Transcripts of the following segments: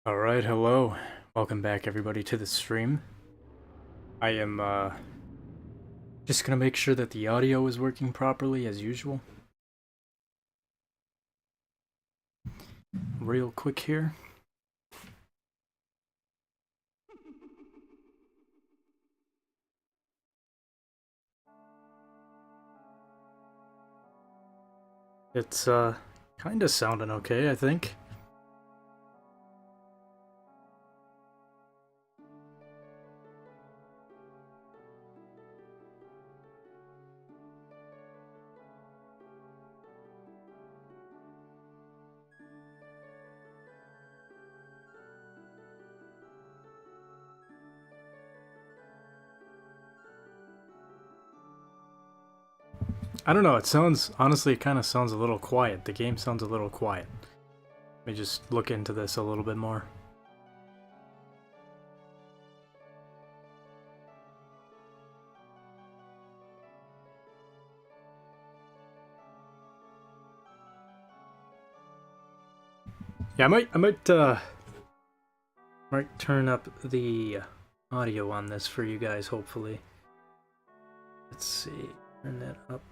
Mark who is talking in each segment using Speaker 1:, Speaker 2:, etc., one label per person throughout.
Speaker 1: Alright, hello. Welcome back everybody to the stream. I am just gonna make sure that the audio is working properly as usual. Real quick here. It's kinda sounding okay, I think. I don't know, it sounds, honestly, it kind of sounds a little quiet. The game sounds a little quiet. Let me just look into this a little bit more. Yeah, I might turn up the audio on this for you guys, hopefully. Let's see, turn that up.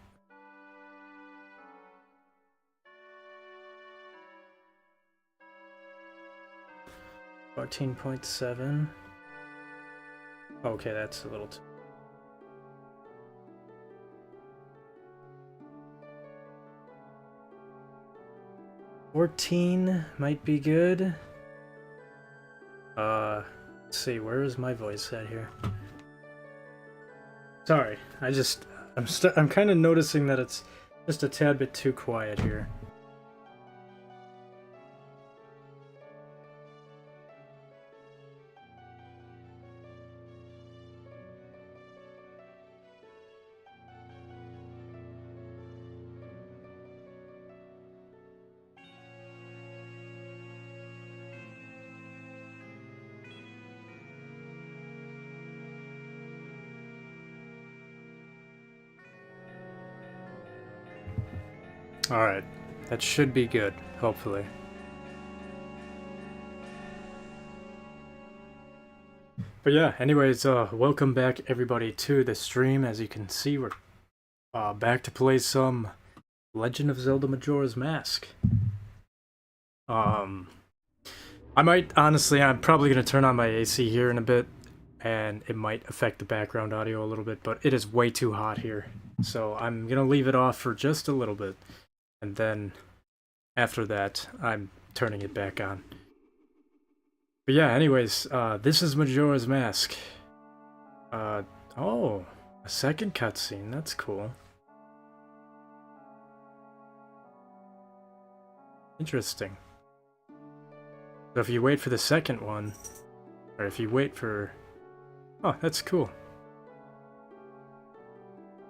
Speaker 1: 14.7. Okay, that's a little too... $14 might be good. Let's see, where is my voice at here? Sorry, I'm kind of noticing that it's just a tad bit too quiet here. Alright, that should be good, hopefully. But yeah, anyways, welcome back everybody to the stream. As you can see, we're back to play some Legend of Zelda Majora's Mask. I might, honestly, I'm probably going to turn on my AC here in a bit, and it might affect the background audio a little bit, but it is way too hot here. So I'm going to leave it off for just a little bit. And then, after that, I'm turning it back on. But yeah, anyways, this is Majora's Mask. Oh, a second cutscene, that's cool. Interesting. So if you wait for the second one, or if you wait for... Oh, that's cool.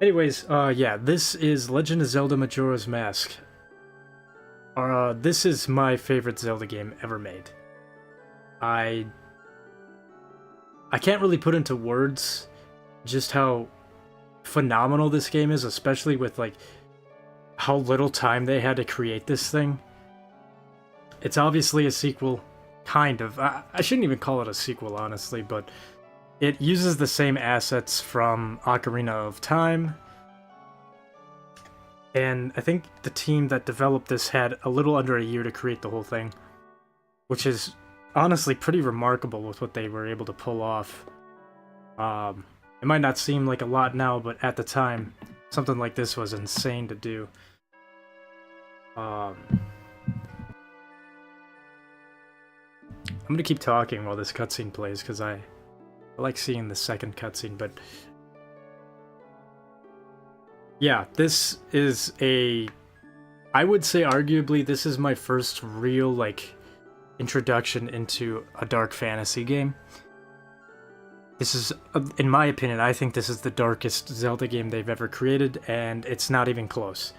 Speaker 1: Anyways, yeah, this is Legend of Zelda Majora's Mask. This is my favorite Zelda game ever made. I can't really put into words just how phenomenal this game is, especially with, like, how little time they had to create this thing. It's obviously a sequel, kind of. I shouldn't even call it a sequel, honestly, but... It uses the same assets from Ocarina of Time, and I think the team that developed this had a little under a year to create the whole thing, which is honestly pretty remarkable with what they were able to pull off. It might not seem like a lot now, but at the time, something like this was insane to do. I'm gonna keep talking while this cutscene plays, because I like seeing the second cutscene, but yeah, this is I would say arguably this is my first real, like, introduction into a dark fantasy game. This is, in my opinion, I think this is the darkest Zelda game they've ever created, and it's not even close.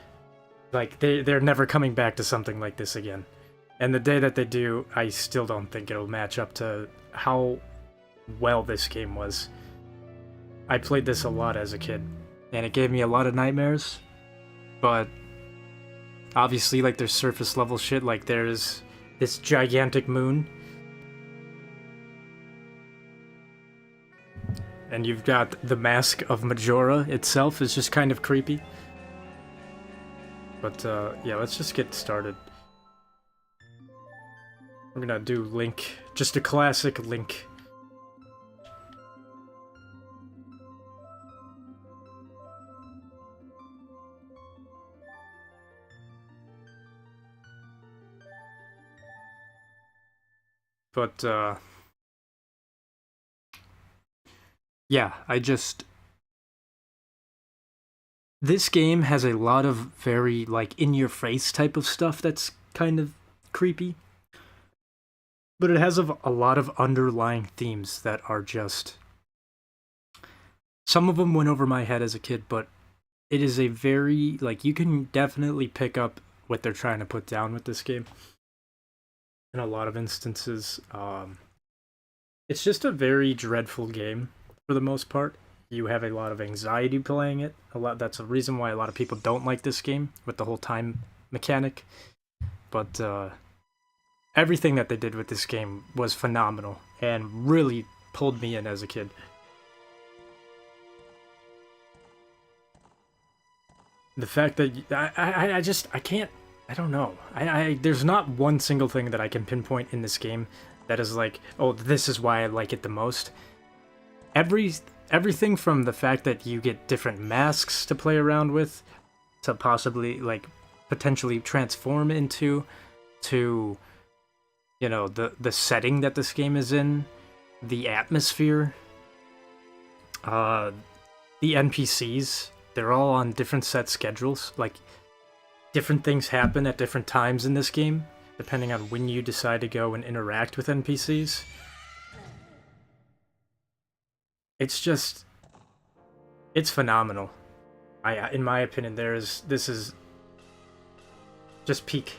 Speaker 1: Like, they're never coming back to something like this again. And the day that they do, I still don't think it'll match up to how well this game was. I played this a lot as a kid, and it gave me a lot of nightmares, but obviously, like, there's surface level shit, like there's this gigantic moon, And you've got the mask of Majora itself is just kind of creepy. But yeah, let's just get started. We're gonna do Link, just a classic Link. But yeah, this game has a lot of very, like, in-your-face type of stuff that's kind of creepy. But it has a lot of underlying themes that are just... Some of them went over my head as a kid, but it is a very, like, you can definitely pick up what they're trying to put down with this game. In a lot of instances. It's just a very dreadful game, for the most part. You have a lot of anxiety playing it. That's a reason why a lot of people don't like this game, with the whole time mechanic. But everything that they did with this game was phenomenal, and really pulled me in as a kid. The fact that I can't, I don't know. There's not one single thing that I can pinpoint in this game that is like, oh, this is why I like it the most. Everything from the fact that you get different masks to play around with, to possibly, like, potentially transform into, to, you know, the setting that this game is in, the atmosphere, the NPCs, they're all on different set schedules. Like, different things happen at different times in this game, depending on when you decide to go and interact with NPCs. It's just... It's phenomenal. In my opinion, this is just peak.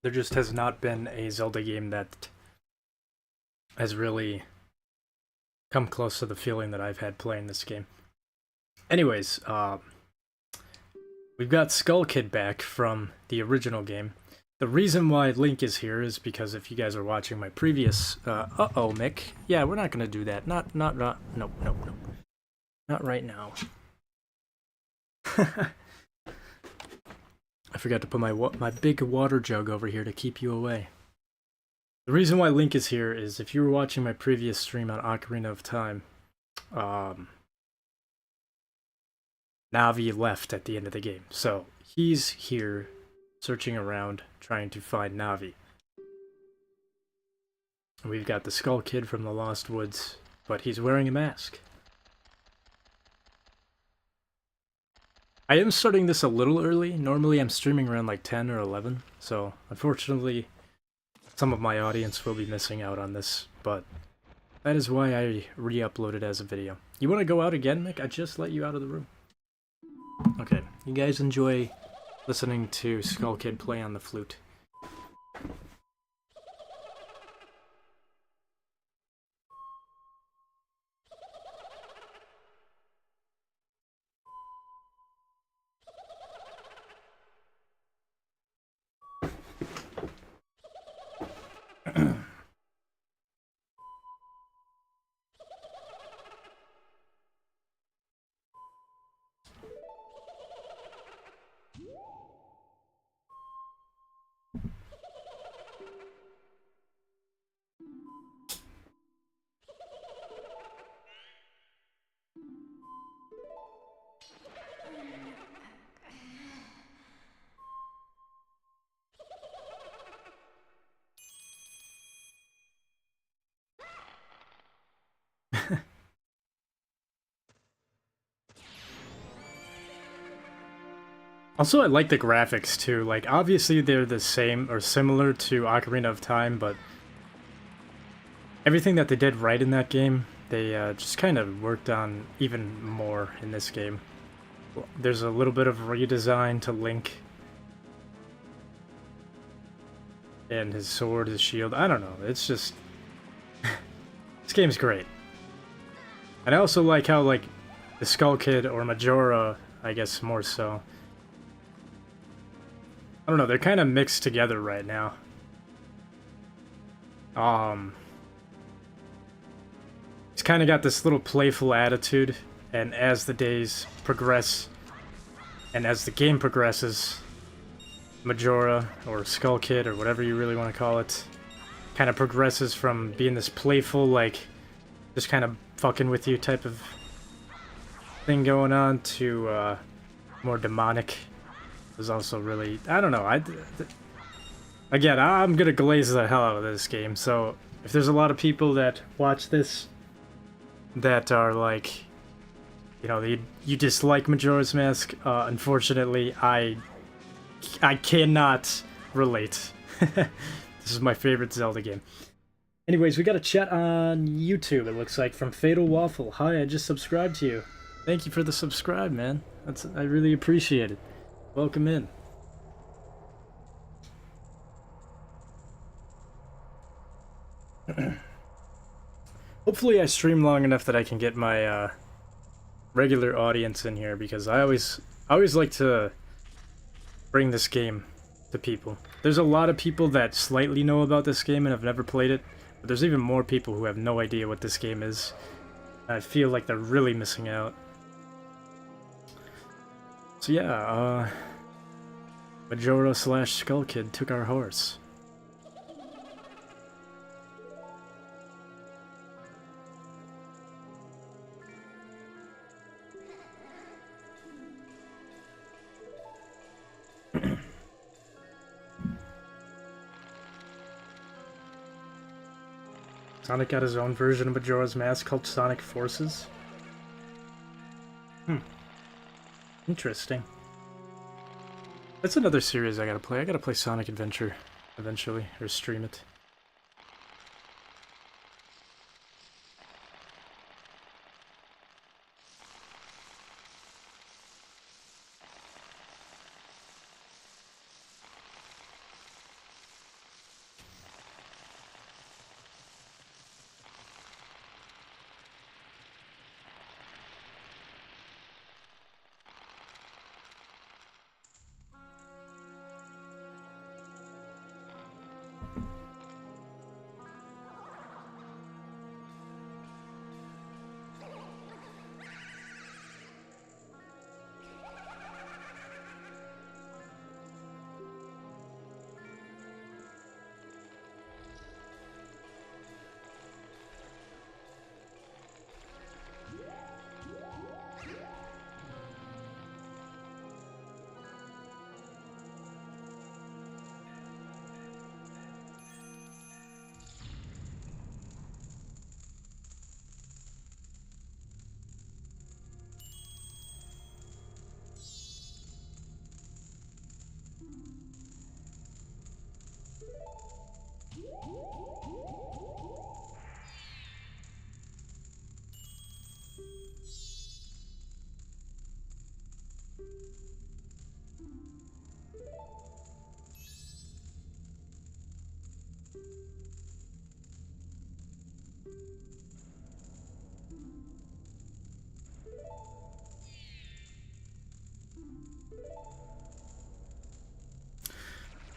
Speaker 1: There just has not been a Zelda game that has really come close to the feeling that I've had playing this game. Anyways, we've got Skull Kid back from the original game. The reason why Link is here is because if you guys are watching my previous... uh-oh, Mick. Yeah, we're not gonna do that. Nope. Not right now. I forgot to put my big water jug over here to keep you away. The reason why Link is here is if you were watching my previous stream on Ocarina of Time, Navi left at the end of the game. So he's here searching around trying to find Navi. We've got the Skull Kid from the Lost Woods, but he's wearing a mask. I am starting this a little early. Normally I'm streaming around like 10 or 11, so unfortunately some of my audience will be missing out on this, but that is why I re-uploaded as a video. You want to go out again, Mick? I just let you out of the room. Okay, you guys enjoy listening to Skull Kid play on the flute. Also, I like the graphics too. Like, obviously they're the same or similar to Ocarina of Time, but everything that they did right in that game, they just kind of worked on even more in this game. There's a little bit of redesign to Link. And his sword, his shield, I don't know, it's just... This game's great. And I also like how, like, the Skull Kid, or Majora, I guess more so, don't know, they're kind of mixed together right now. He's kind of got this little playful attitude, and as the days progress, and as the game progresses, Majora, or Skull Kid, or whatever you really want to call it, kind of progresses from being this playful, like, just kind of fucking with you type of thing going on to more demonic. Is also really, I don't know, again, I'm gonna glaze the hell out of this game, so if there's a lot of people that watch this that are like, you know, you dislike Majora's Mask, unfortunately, I cannot relate. This is my favorite Zelda game. Anyways, we got a chat on YouTube, it looks like, from Fatal Waffle. Hi, I just subscribed to you. Thank you for the subscribe, man. I really appreciate it. Welcome in. Hopefully I stream long enough that I can get my regular audience in here, because I always like to bring this game to people. There's a lot of people that slightly know about this game and have never played it, but there's even more people who have no idea what this game is. I feel like they're really missing out. So yeah, Majora / Skull Kid took our horse. Sonic got his own version of Majora's Mask called Sonic Forces. Interesting. That's another series I gotta play. I gotta play Sonic Adventure eventually, or stream it.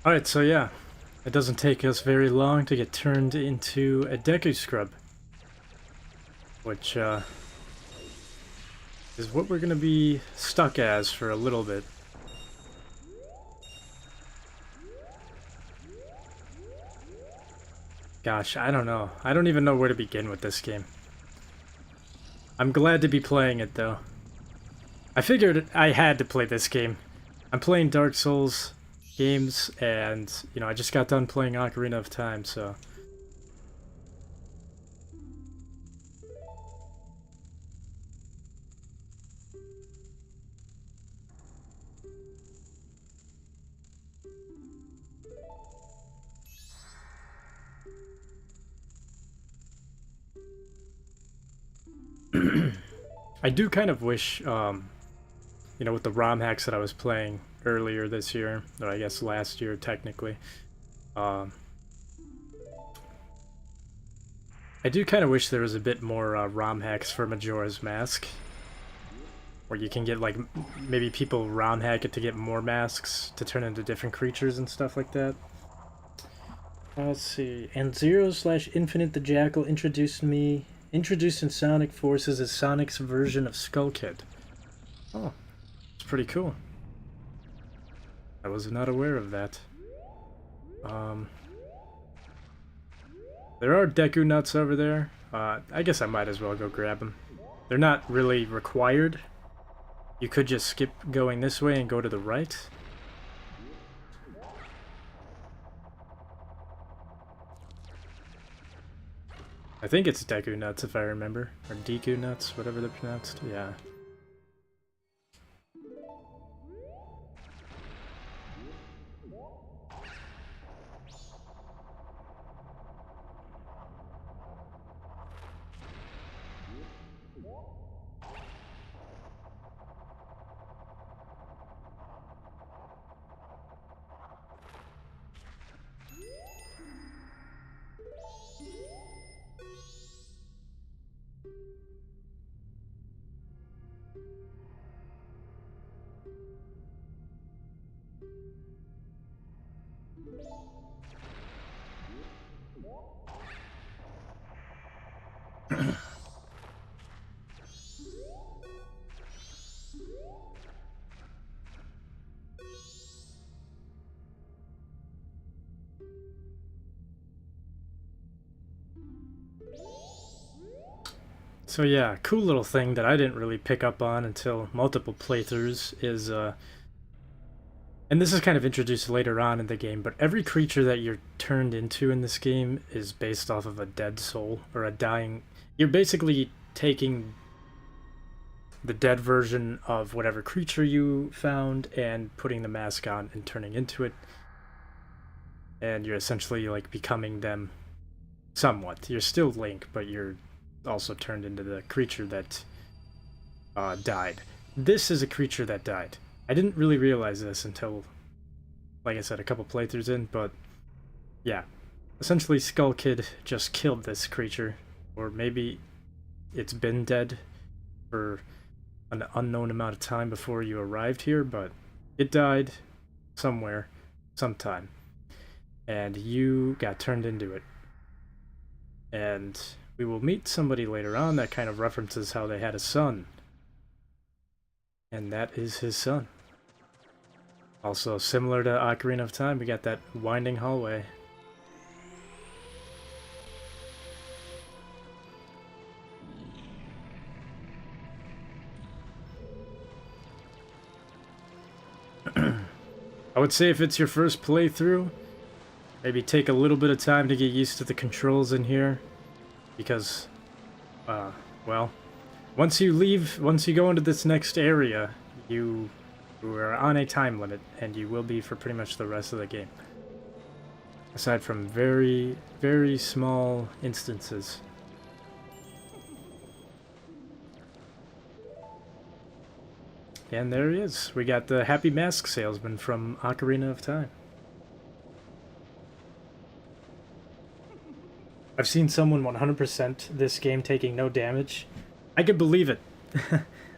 Speaker 1: Alright, so yeah, it doesn't take us very long to get turned into a Deku Scrub, which is what we're gonna be stuck as for a little bit. Gosh, I don't know. I don't even know where to begin with this game. I'm glad to be playing it, though. I figured I had to play this game. I'm playing Dark Souls games, and, you know, I just got done playing Ocarina of Time, so... I do kind of wish, you know, with the ROM hacks that I was playing earlier this year, or I guess last year technically, I do kind of wish there was a bit more ROM hacks for Majora's Mask. Where you can get, like, maybe people round hack it to get more masks to turn into different creatures and stuff like that. Let's see. And Zero/Infinite the Jackal introduced in Sonic Forces as Sonic's version of Skull Kid. Oh, it's pretty cool. I was not aware of that. There are Deku Nuts over there. I guess I might as well go grab them. They're not really required. You could just skip going this way and go to the right. I think it's Deku Nuts if I remember. Or Deku Nuts, whatever they're pronounced. Yeah. So yeah, cool little thing that I didn't really pick up on until multiple playthroughs is, and this is kind of introduced later on in the game, but every creature that you're turned into in this game is based off of a dead soul, or a dying... You're basically taking the dead version of whatever creature you found and putting the mask on and turning into it. And you're essentially, like, becoming them somewhat. You're still Link, but you're also turned into the creature that died. This is a creature that died. I didn't really realize this until, like I said, a couple playthroughs in, but yeah. Essentially, Skull Kid just killed this creature, or maybe it's been dead for an unknown amount of time before you arrived here, but it died somewhere, sometime, and you got turned into it. And we will meet somebody later on that kind of references how they had a son. And that is his son. Also, similar to Ocarina of Time, we got that winding hallway. I would say if it's your first playthrough, maybe take a little bit of time to get used to the controls in here. Because, well, once you go into this next area, you are on a time limit, and you will be for pretty much the rest of the game. Aside from very, very small instances. And there he is. We got the Happy Mask Salesman from Ocarina of Time. I've seen someone 100% this game taking no damage. I could believe it.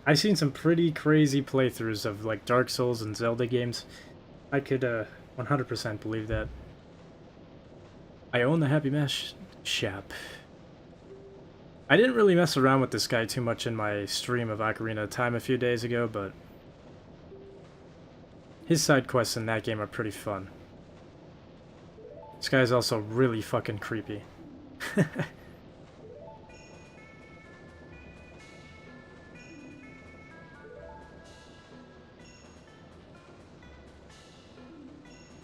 Speaker 1: I've seen some pretty crazy playthroughs of, like, Dark Souls and Zelda games. I could 100% believe that. I own the Happy Mask shop. I didn't really mess around with this guy too much in my stream of Ocarina of Time a few days ago, but his side quests in that game are pretty fun. This guy's also really fucking creepy.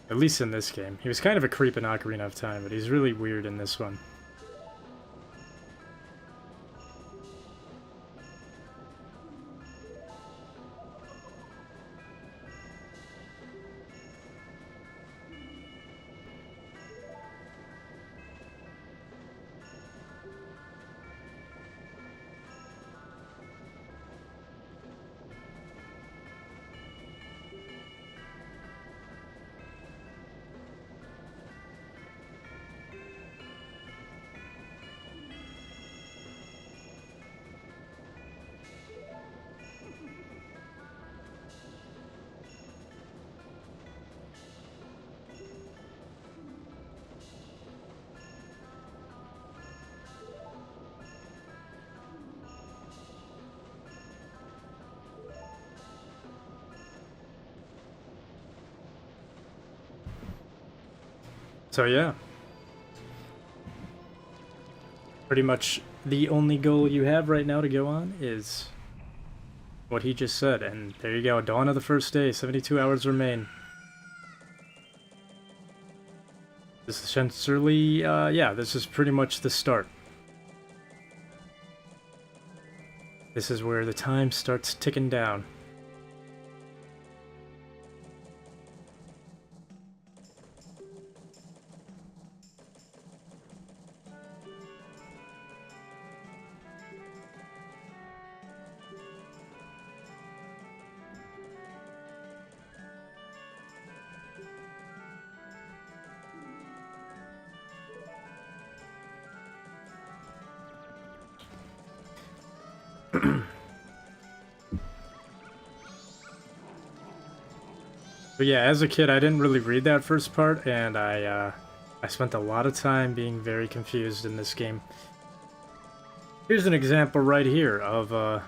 Speaker 1: At least in this game. He was kind of a creep in Ocarina of Time, but he's really weird in this one. So yeah. Pretty much the only goal you have right now to go on is what he just said, and there you go, dawn of the first day, 72 hours remain. This is essentially, yeah, this is pretty much the start. This is where the time starts ticking down. But yeah, as a kid, I didn't really read that first part, and I spent a lot of time being very confused in this game. Here's an example right here of a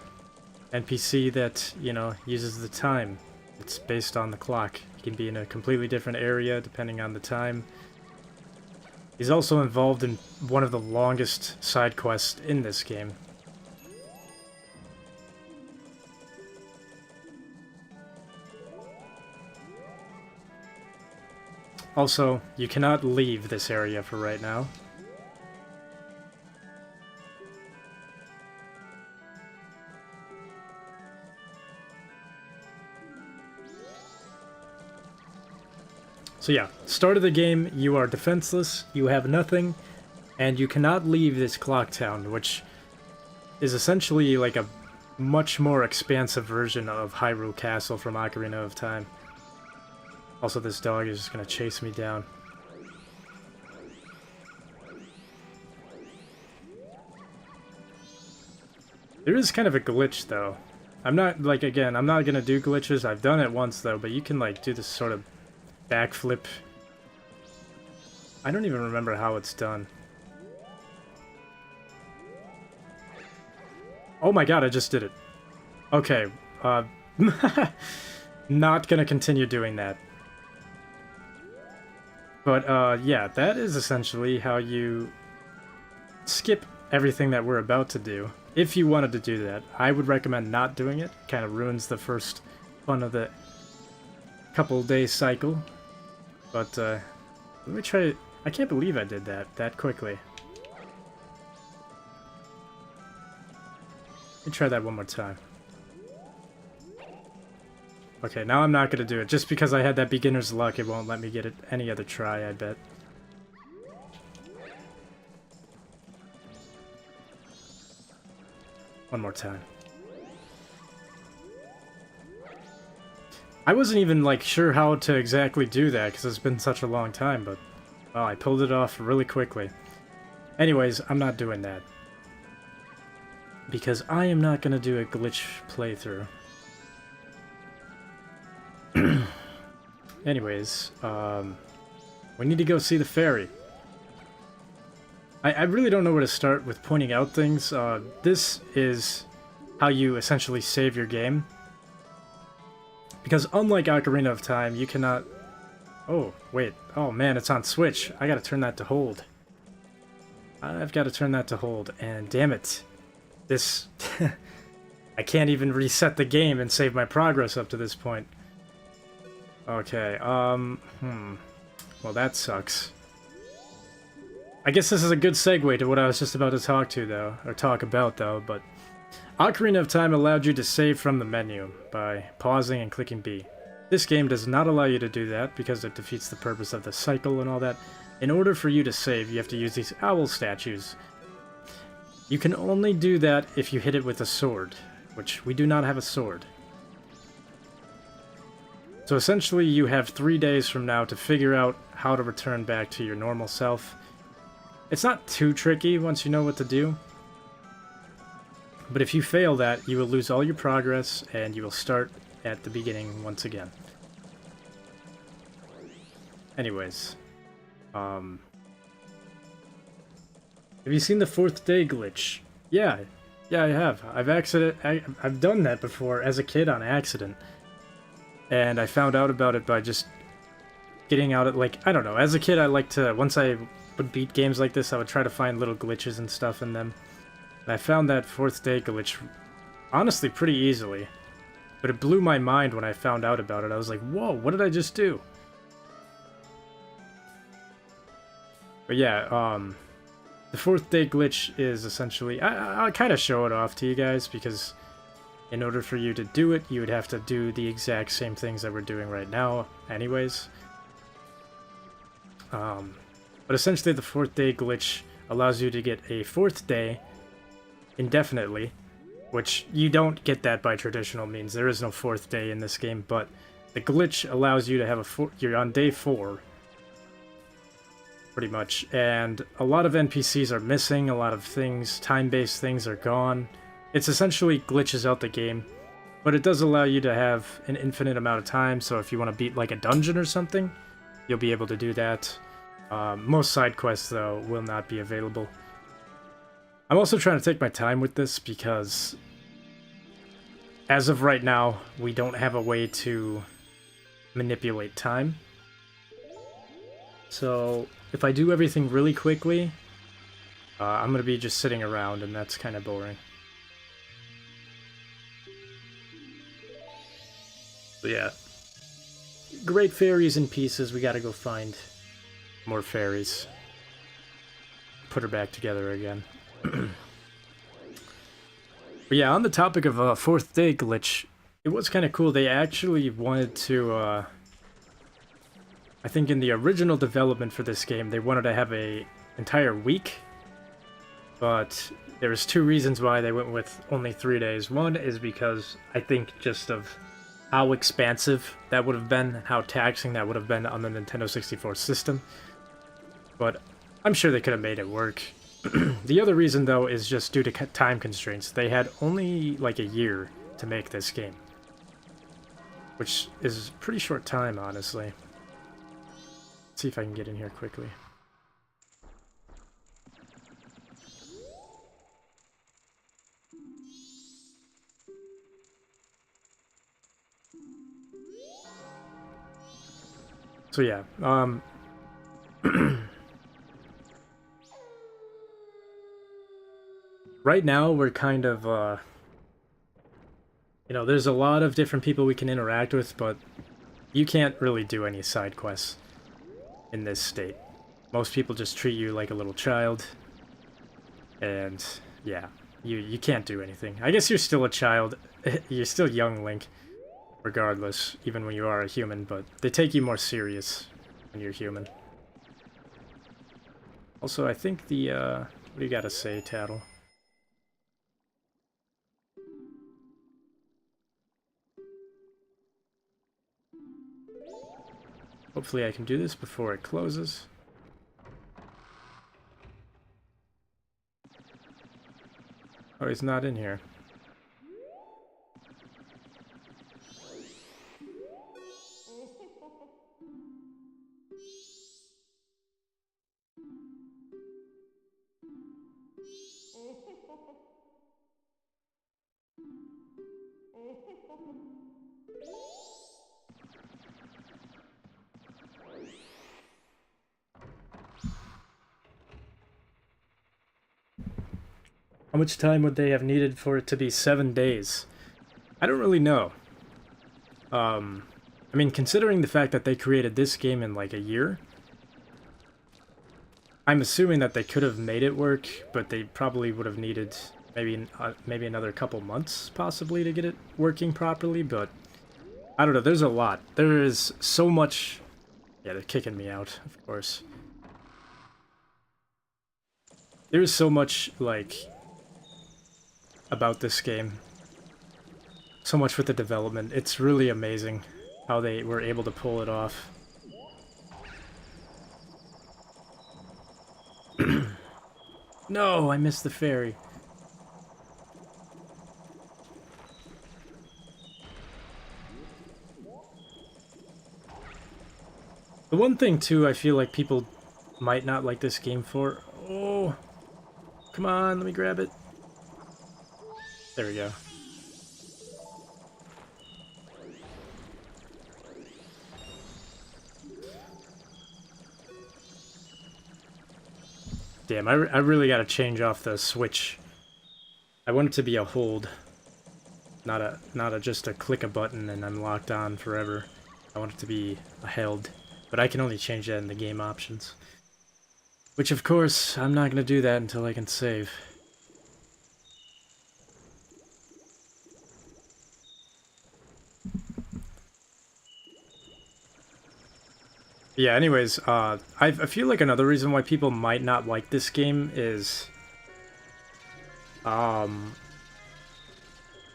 Speaker 1: NPC that, you know, uses the time. It's based on the clock. He can be in a completely different area depending on the time. He's also involved in one of the longest side quests in this game. Also, you cannot leave this area for right now. So yeah, start of the game, you are defenseless, you have nothing, and you cannot leave this clock town, which is essentially like a much more expansive version of Hyrule Castle from Ocarina of Time. Also, this dog is just gonna chase me down. There is kind of a glitch, though. I'm not, like, again, I'm not gonna do glitches. I've done it once, though, but you can, like, do this sort of backflip. I don't even remember how it's done. Oh my god, I just did it. Okay, not gonna continue doing that. But, yeah, that is essentially how you skip everything that we're about to do. If you wanted to do that, I would recommend not doing it. Kind of ruins the first fun of the couple-day cycle. But, let me try... I can't believe I did that quickly. Let me try that one more time. Okay, now I'm not going to do it. Just because I had that beginner's luck, it won't let me get it any other try, I bet. One more time. I wasn't even, like, sure how to exactly do that, because it's been such a long time, but... well, I pulled it off really quickly. Anyways, I'm not doing that. Because I am not going to do a glitch playthrough. Anyways, we need to go see the fairy. I really don't know where to start with pointing out things. This is how you essentially save your game. Because unlike Ocarina of Time, you cannot... oh, wait. Oh man, it's on Switch. I gotta turn that to hold. I've gotta turn that to hold, and damn it. This... I can't even reset the game and save my progress up to this point. Okay, well that sucks. I guess this is a good segue to what I was just about to talk about though, but Ocarina of Time allowed you to save from the menu by pausing and clicking B. This game does not allow you to do that because it defeats the purpose of the cycle and all that. In order for you to save, you have to use these owl statues. You can only do that if you hit it with a sword, which we do not have a sword. So essentially you have 3 days from now to figure out how to return back to your normal self. It's not too tricky once you know what to do. But if you fail that, you will lose all your progress and you will start at the beginning once again. Anyways. Have you seen the 4th day glitch? Yeah, I have. I've done that before as a kid on accident. And I found out about it by just getting out of, like, I don't know, as a kid I like to, once I would beat games like this, I would try to find little glitches and stuff in them. And I found that fourth day glitch honestly pretty easily. But it blew my mind when I found out about it. I was like, whoa, what did I just do? But yeah, the fourth day glitch is essentially, I'll kind of show it off to you guys, because in order for you to do it, you would have to do the exact same things that we're doing right now anyways. But essentially the fourth day glitch allows you to get a fourth day indefinitely, which you don't get that by traditional means. There is no fourth day in this game, but the glitch allows you to have you're on day 4, pretty much, and a lot of NPCs are missing, a lot of things, time-based things are gone. It's essentially glitches out the game, but it does allow you to have an infinite amount of time, so if you want to beat like a dungeon or something, you'll be able to do that. Most side quests, though, will not be available. I'm also trying to take my time with this because, as of right now, we don't have a way to manipulate time. So, if I do everything really quickly, I'm going to be just sitting around, and that's kind of boring. So yeah. Great fairies in pieces, we gotta go find more fairies. Put her back together again. But yeah, on the topic of fourth day glitch, it was kind of cool. They actually wanted to, I think in the original development for this game, they wanted to have a entire week. But there was 2 reasons why they went with only 3 days. One is because I think just of how expansive that would have been, and how taxing that would have been on the Nintendo 64 system. But I'm sure they could have made it work. The other reason, though, is just due to time constraints. They had only like a year to make this game, which is a pretty short time, honestly. Let's see if I can get in here quickly. So yeah, right now we're kind of, you know, there's a lot of different people we can interact with, but you can't really do any side quests in this state. Most people just treat you like a little child, and yeah, you can't do anything. I guess you're still a child, you're still young, Link, regardless, even when you are a human, but they take you more serious when you're human. Also, I think the, what do you gotta say, Tattle? Hopefully I can do this before it closes. Oh, he's not in here. How much time would they have needed for it to be 7 days? I don't really know. I mean, considering the fact that they created this game in like a year, I'm assuming that they could have made it work, but they probably would have needed maybe another couple months, possibly, to get it working properly, but I don't know, there's a lot. There is so much... Yeah, they're kicking me out, of course. There's so much, like, about this game. So much with the development. It's really amazing how they were able to pull it off. No, I missed the ferry. The one thing, too, I feel like people might not like this game for... Oh! Come on, let me grab it. There we go. Damn, I really gotta change off the switch. I want it to be a hold, not a just a click a button and I'm locked on forever. I want it to be a held, but I can only change that in the game options. Which of course, I'm not gonna do that until I can save. Yeah, anyways, I feel like another reason why people might not like this game is,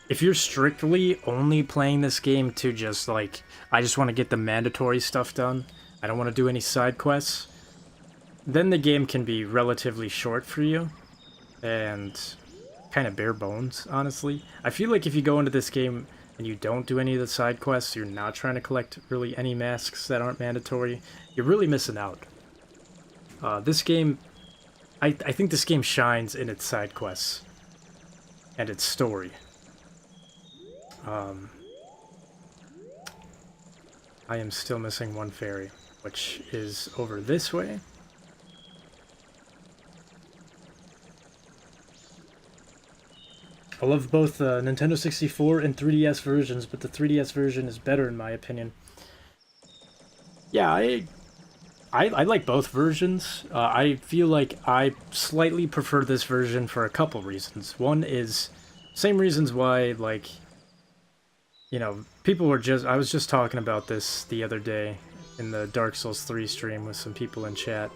Speaker 1: if you're strictly only playing this game to just, like, I just want to get the mandatory stuff done, I don't want to do any side quests, then the game can be relatively short for you, and kind of bare bones, honestly. I feel like if you go into this game and you don't do any of the side quests, you're not trying to collect really any masks that aren't mandatory, you're really missing out. This game, I think this game shines in its side quests and its story. I am still missing one fairy, which is over this way. I love both the Nintendo 64 and 3DS versions, but the 3DS version is better in my opinion. Yeah, I like both versions. I feel like I slightly prefer this version for a couple reasons. One is same reasons why, like, you know, people were just... I was just talking about this the other day in the Dark Souls 3 stream with some people in chat.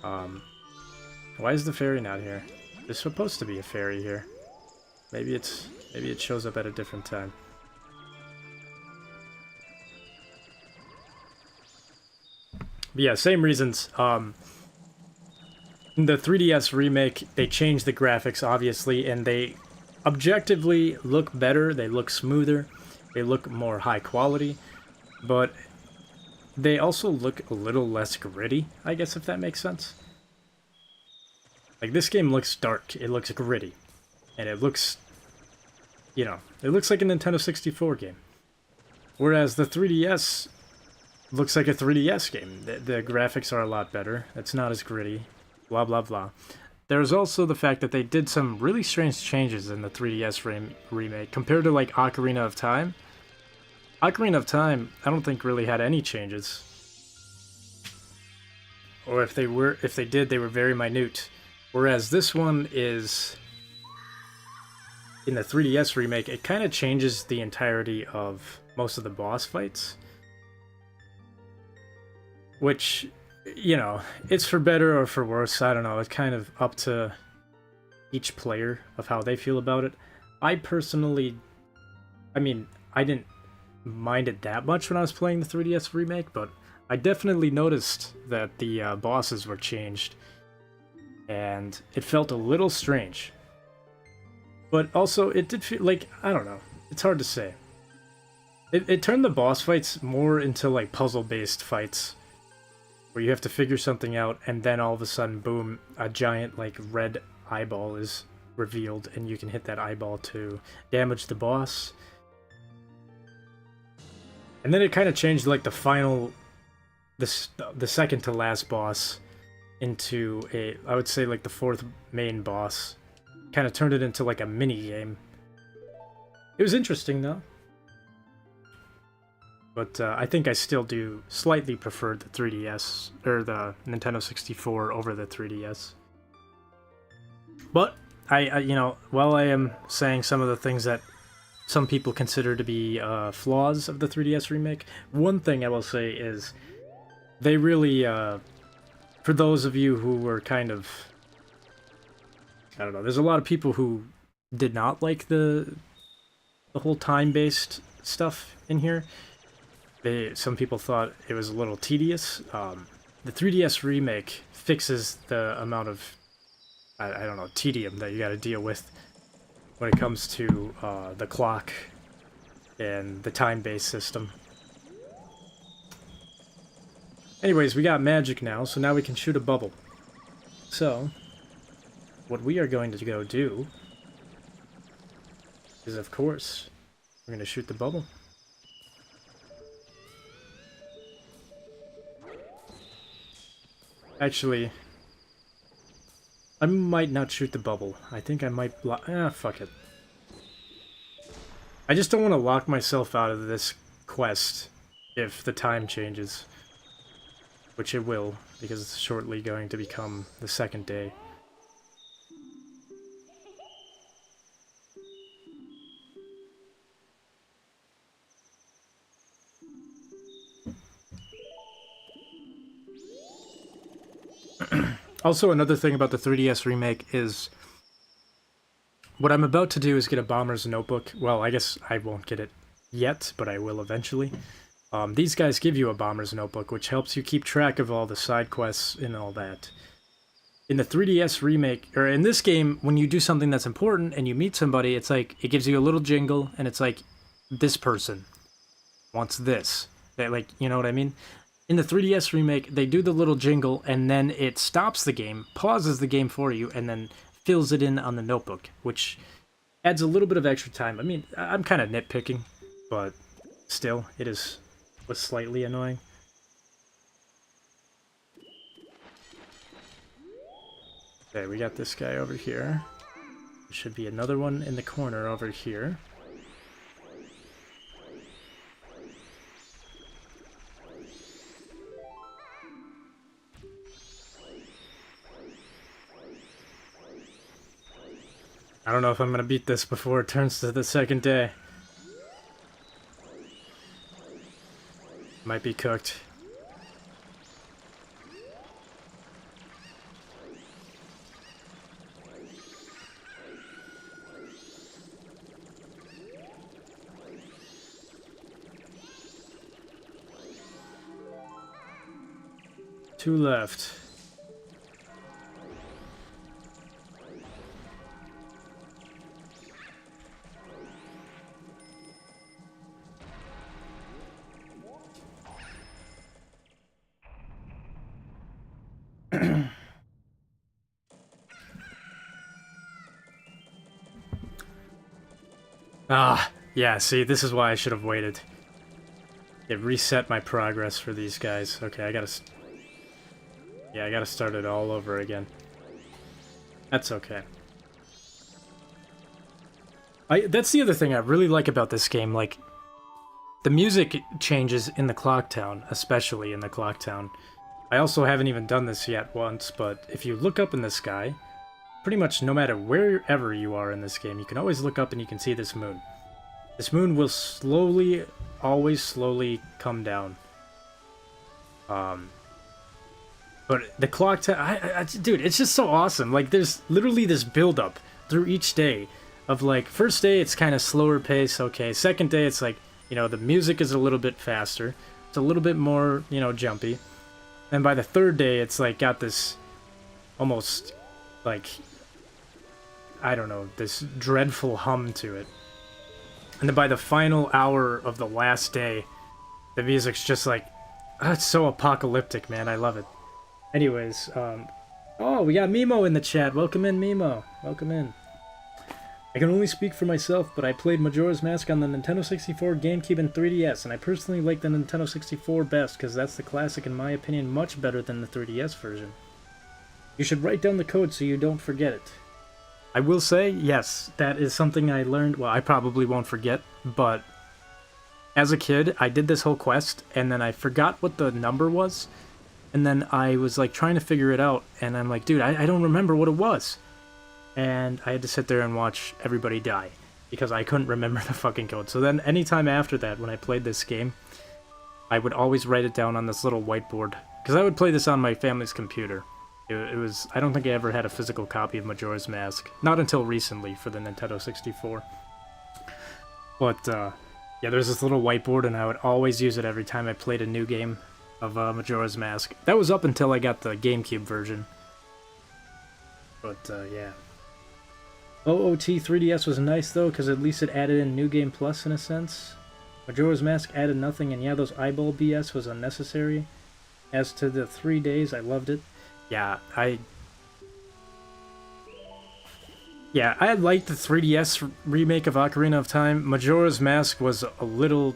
Speaker 1: Why is the fairy not here? There's supposed to be a fairy here. Maybe it shows up at a different time. But yeah, same reasons. In the 3DS remake, they changed the graphics, obviously, and they objectively look better, they look smoother, they look more high quality, but they also look a little less gritty, I guess, if that makes sense. Like, this game looks dark, it looks gritty, and it looks, you know, it looks like a Nintendo 64 game. Whereas the 3DS looks like a 3DS game. The graphics are a lot better, it's not as gritty, blah blah blah. There's also the fact that they did some really strange changes in the 3DS remake compared to, like, Ocarina of Time. Ocarina of Time, I don't think really had any changes. Or if they did, they were very minute. Whereas this one is... in the 3DS remake, it kind of changes the entirety of most of the boss fights. Which, you know, it's for better or for worse, I don't know. It's kind of up to each player of how they feel about it. I personally... I mean, I didn't mind it that much when I was playing the 3DS remake, but I definitely noticed that the bosses were changed. And it felt a little strange. But also, it did feel like, I don't know, it's hard to say. It turned the boss fights more into, like, puzzle-based fights, where you have to figure something out, and then all of a sudden, boom, a giant, like, red eyeball is revealed, and you can hit that eyeball to damage the boss. And then it kind of changed, like, the final, the second to last boss into a, I would say, like, the fourth main boss. Kind of turned it into, like, a mini-game. It was interesting, though. But I think I still do slightly prefer the 3DS, or the Nintendo 64 over the 3DS. But, I you know, while I am saying some of the things that some people consider to be flaws of the 3DS remake, one thing I will say is they really, for those of you who were kind of... I don't know, there's a lot of people who did not like the whole time-based stuff in here. Some people thought it was a little tedious. The 3DS remake fixes the amount of, I don't know, tedium that you gotta deal with when it comes to the clock and the time-based system. Anyways, we got magic now, so now we can shoot a bubble. So, what we are going to go do is, of course, we're going to shoot the bubble. Actually, I might not shoot the bubble. I think I might fuck it. I just don't want to lock myself out of this quest if the time changes. Which it will, because it's shortly going to become the second day. Also, another thing about the 3DS remake is what I'm about to do is get a Bomber's Notebook. Well, I guess I won't get it yet, but I will eventually. These guys give you a Bomber's Notebook, which helps you keep track of all the side quests and all that. In the 3DS remake, or in this game, when you do something that's important and you meet somebody, it's like, it gives you a little jingle, and it's like, this person wants this. Like, you know what I mean? In the 3DS remake, they do the little jingle, and then it stops the game, pauses the game for you, and then fills it in on the notebook, which adds a little bit of extra time. I mean, I'm kind of nitpicking, but still, was slightly annoying. Okay, we got this guy over here. There should be another one in the corner over here. I don't know if I'm gonna beat this before it turns to the second day. Might be cooked. Two left. Ah, yeah, see, this is why I should have waited. It reset my progress for these guys. Okay, I gotta start it all over again. That's okay. That's the other thing I really like about this game, like, the music changes in the Clock Town, especially in the Clock Town. I also haven't even done this yet once, but if you look up in the sky, pretty much no matter wherever you are in this game, you can always look up and you can see this moon. This moon will slowly, always slowly come down. But the Clock Town, dude, it's just so awesome. Like, there's literally this build-up through each day of, like, first day it's kind of slower pace, okay. Second day it's like, you know, the music is a little bit faster. It's a little bit more, you know, jumpy. And by the third day, it's like got this almost, like, I don't know, this dreadful hum to it. And then by the final hour of the last day, the music's just like, it's so apocalyptic, man. I love it. Anyways, oh, we got Mimo in the chat. Welcome in, Mimo. Welcome in. I can only speak for myself, but I played Majora's Mask on the Nintendo 64, GameCube, and 3DS, and I personally like the Nintendo 64 best, because that's the classic, in my opinion, much better than the 3DS version. You should write down the code so you don't forget it. I will say, yes, that is something I learned, well, I probably won't forget, but as a kid, I did this whole quest, and then I forgot what the number was, and then I was, like, trying to figure it out, and I'm like, dude, I don't remember what it was. And I had to sit there and watch everybody die, because I couldn't remember the fucking code. So then, anytime after that, when I played this game, I would always write it down on this little whiteboard, because I would play this on my family's computer. It was, I don't think I ever had a physical copy of Majora's Mask, not until recently for the Nintendo 64. But, yeah, there's this little whiteboard, and I would always use it every time I played a new game of Majora's Mask. That was up until I got the GameCube version. But, yeah. OOT 3DS was nice, though, because at least it added in New Game Plus, in a sense. Majora's Mask added nothing, and yeah, those eyeball BS was unnecessary. As to the 3 days, I loved it. Yeah, I liked the 3DS remake of Ocarina of Time. Majora's Mask was a little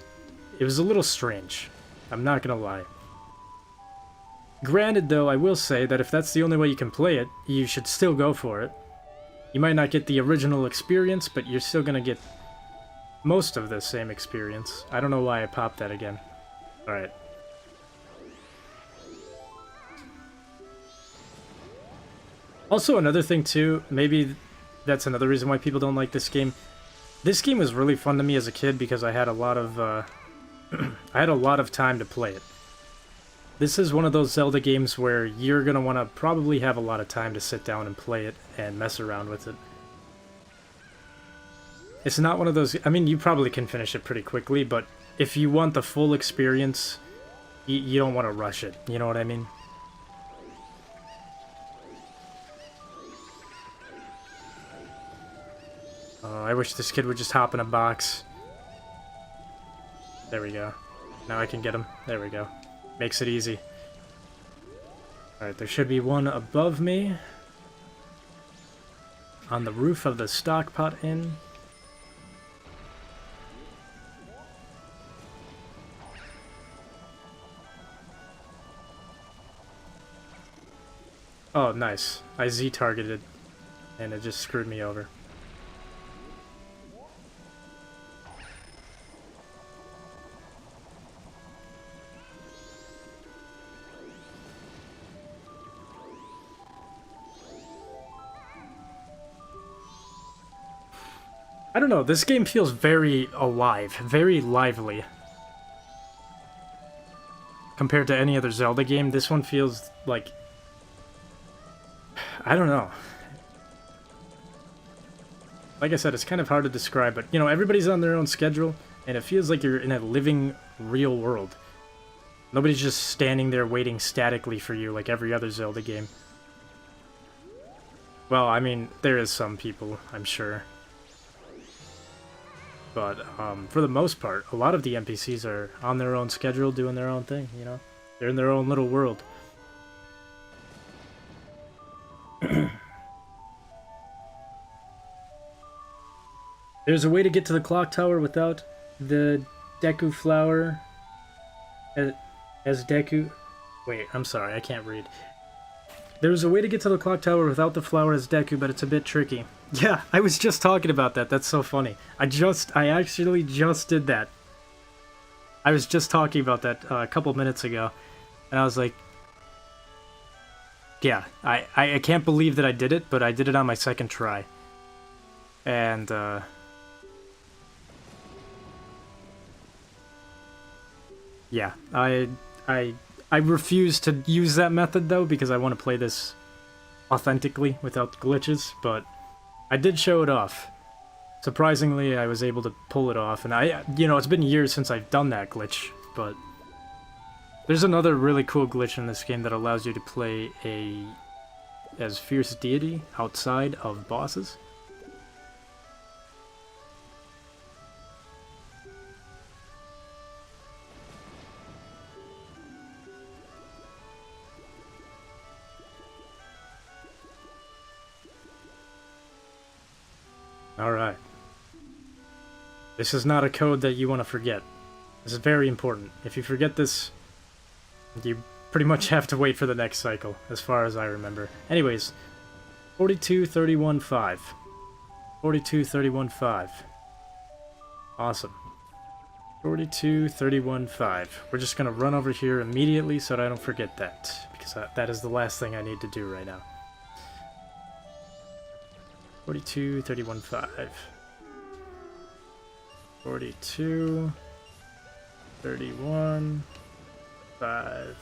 Speaker 1: strange. I'm not gonna lie. Granted, though, I will say that if that's the only way you can play it, you should still go for it. You might not get the original experience, but you're still gonna get most of the same experience. I don't know why I popped that again. Alright. Also, another thing too, maybe that's another reason why people don't like this game. This game was really fun to me as a kid because I had a lot of, I had a lot of time to play it. This is one of those Zelda games where you're gonna want to probably have a lot of time to sit down and play it and mess around with it. It's not one of those... I mean, you probably can finish it pretty quickly, but if you want the full experience, you don't want to rush it. You know what I mean? Oh, I wish this kid would just hop in a box. There we go. Now I can get him. There we go. Makes it easy. Alright, there should be one above me. On the roof of the Stockpot Inn. Oh, nice. I Z-targeted, and it just screwed me over. I don't know, this game feels very alive, very lively. Compared to any other Zelda game, this one feels like... I don't know. Like I said, it's kind of hard to describe, but, you know, everybody's on their own schedule, and it feels like you're in a living, real world. Nobody's just standing there waiting statically for you like every other Zelda game. Well, I mean, there is some people, I'm sure. But, for the most part, a lot of the NPCs are on their own schedule, doing their own thing, you know? They're in their own little world. There's a way to get to the clock tower without the Deku flower as Deku... Wait, I'm sorry, I can't read. There's a way to get to the clock tower without the flower as Deku, but it's a bit tricky. Yeah, I was just talking about that. That's so funny. I actually just did that. I was just talking about that a couple minutes ago, and I was like, yeah, I can't believe that I did it, but I did it on my second try. And, yeah, I refuse to use that method, though, because I want to play this authentically without glitches, but I did show it off. Surprisingly, I was able to pull it off, and you know, it's been years since I've done that glitch, but there's another really cool glitch in this game that allows you to play as fierce deity outside of bosses. Alright. This is not a code that you want to forget. This is very important. If you forget this, you pretty much have to wait for the next cycle, as far as I remember. Anyways, 42-31-5. 42-31-5. Awesome. 42-31-5. We're just gonna run over here immediately so that I don't forget that, because that is the last thing I need to do right now. 42-31-5. 42-31-5.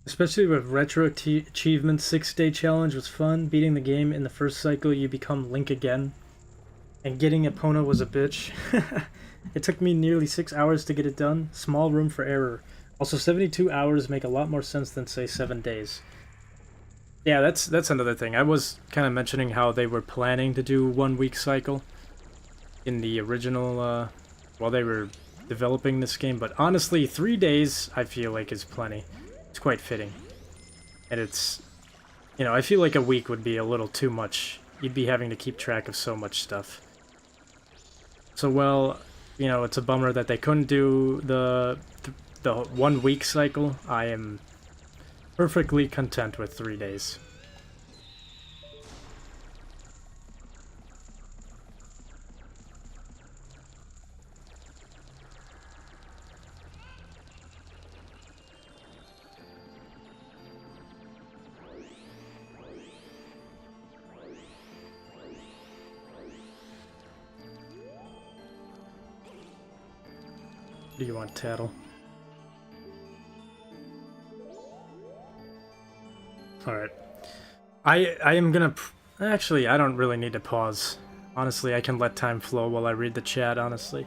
Speaker 1: Especially with retro achievements, 6-day challenge was fun. Beating the game in the first cycle, you become Link again. And getting Epona was a bitch. It took me nearly 6 hours to get it done. Small room for error. Also, 72 hours make a lot more sense than, say, 7 days. Yeah, that's another thing. I was kind of mentioning how they were planning to do 1 week cycle in the original, while they were developing this game, but honestly, 3 days I feel like is plenty. It's quite fitting. And it's, you know, I feel like a week would be a little too much. You'd be having to keep track of so much stuff. So, well, you know, it's a bummer that they couldn't do the 1 week cycle. I am perfectly content with 3 days. Do you want tattle? Alright. I am gonna... Actually, I don't really need to pause. Honestly, I can let time flow while I read the chat, honestly.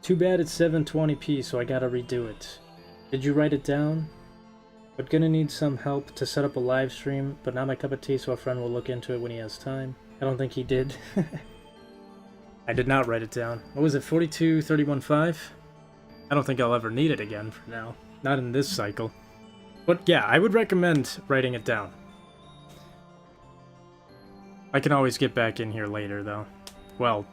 Speaker 1: Too bad it's 720p, so I gotta redo it. Did you write it down? But gonna need some help to set up a live stream, but not my cup of tea, so a friend will look into it when he has time. I don't think he did. I did not write it down. What was it, 42.31.5? I don't think I'll ever need it again for now. Not in this cycle. But yeah, I would recommend writing it down. I can always get back in here later, though. Well,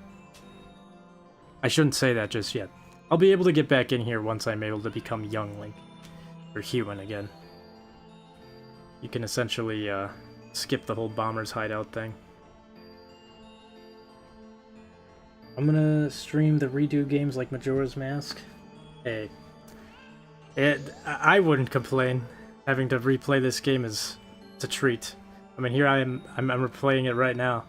Speaker 1: I shouldn't say that just yet. I'll be able to get back in here once I'm able to become young Link. Or human again. You can essentially skip the whole Bomber's Hideout thing. I'm gonna stream the redo games like Majora's Mask. Hey. I wouldn't complain. Having to replay this game it's a treat. I mean, here I'm replaying it right now.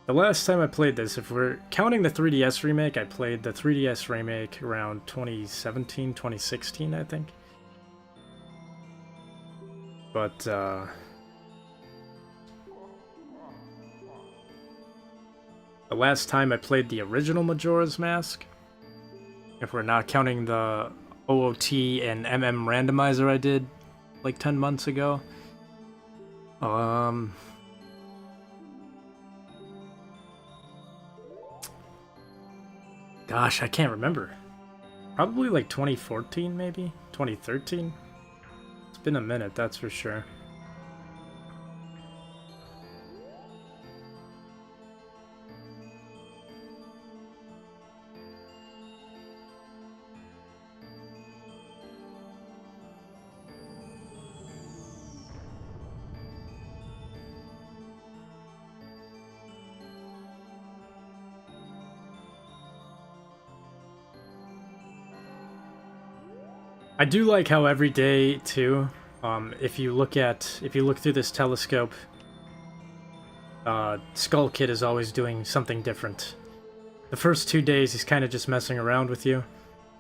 Speaker 1: The last time I played this, if we're counting the 3DS remake, I played the 3DS remake around 2017, 2016, I think. But, the last time I played the original Majora's Mask, if we're not counting the OOT and MM randomizer I did like 10 months ago, gosh, I can't remember. Probably like 2014, maybe? 2013? It's been a minute, that's for sure. I do like how every day too, if you look through this telescope, Skull Kid is always doing something different. The first 2 days he's kind of just messing around with you,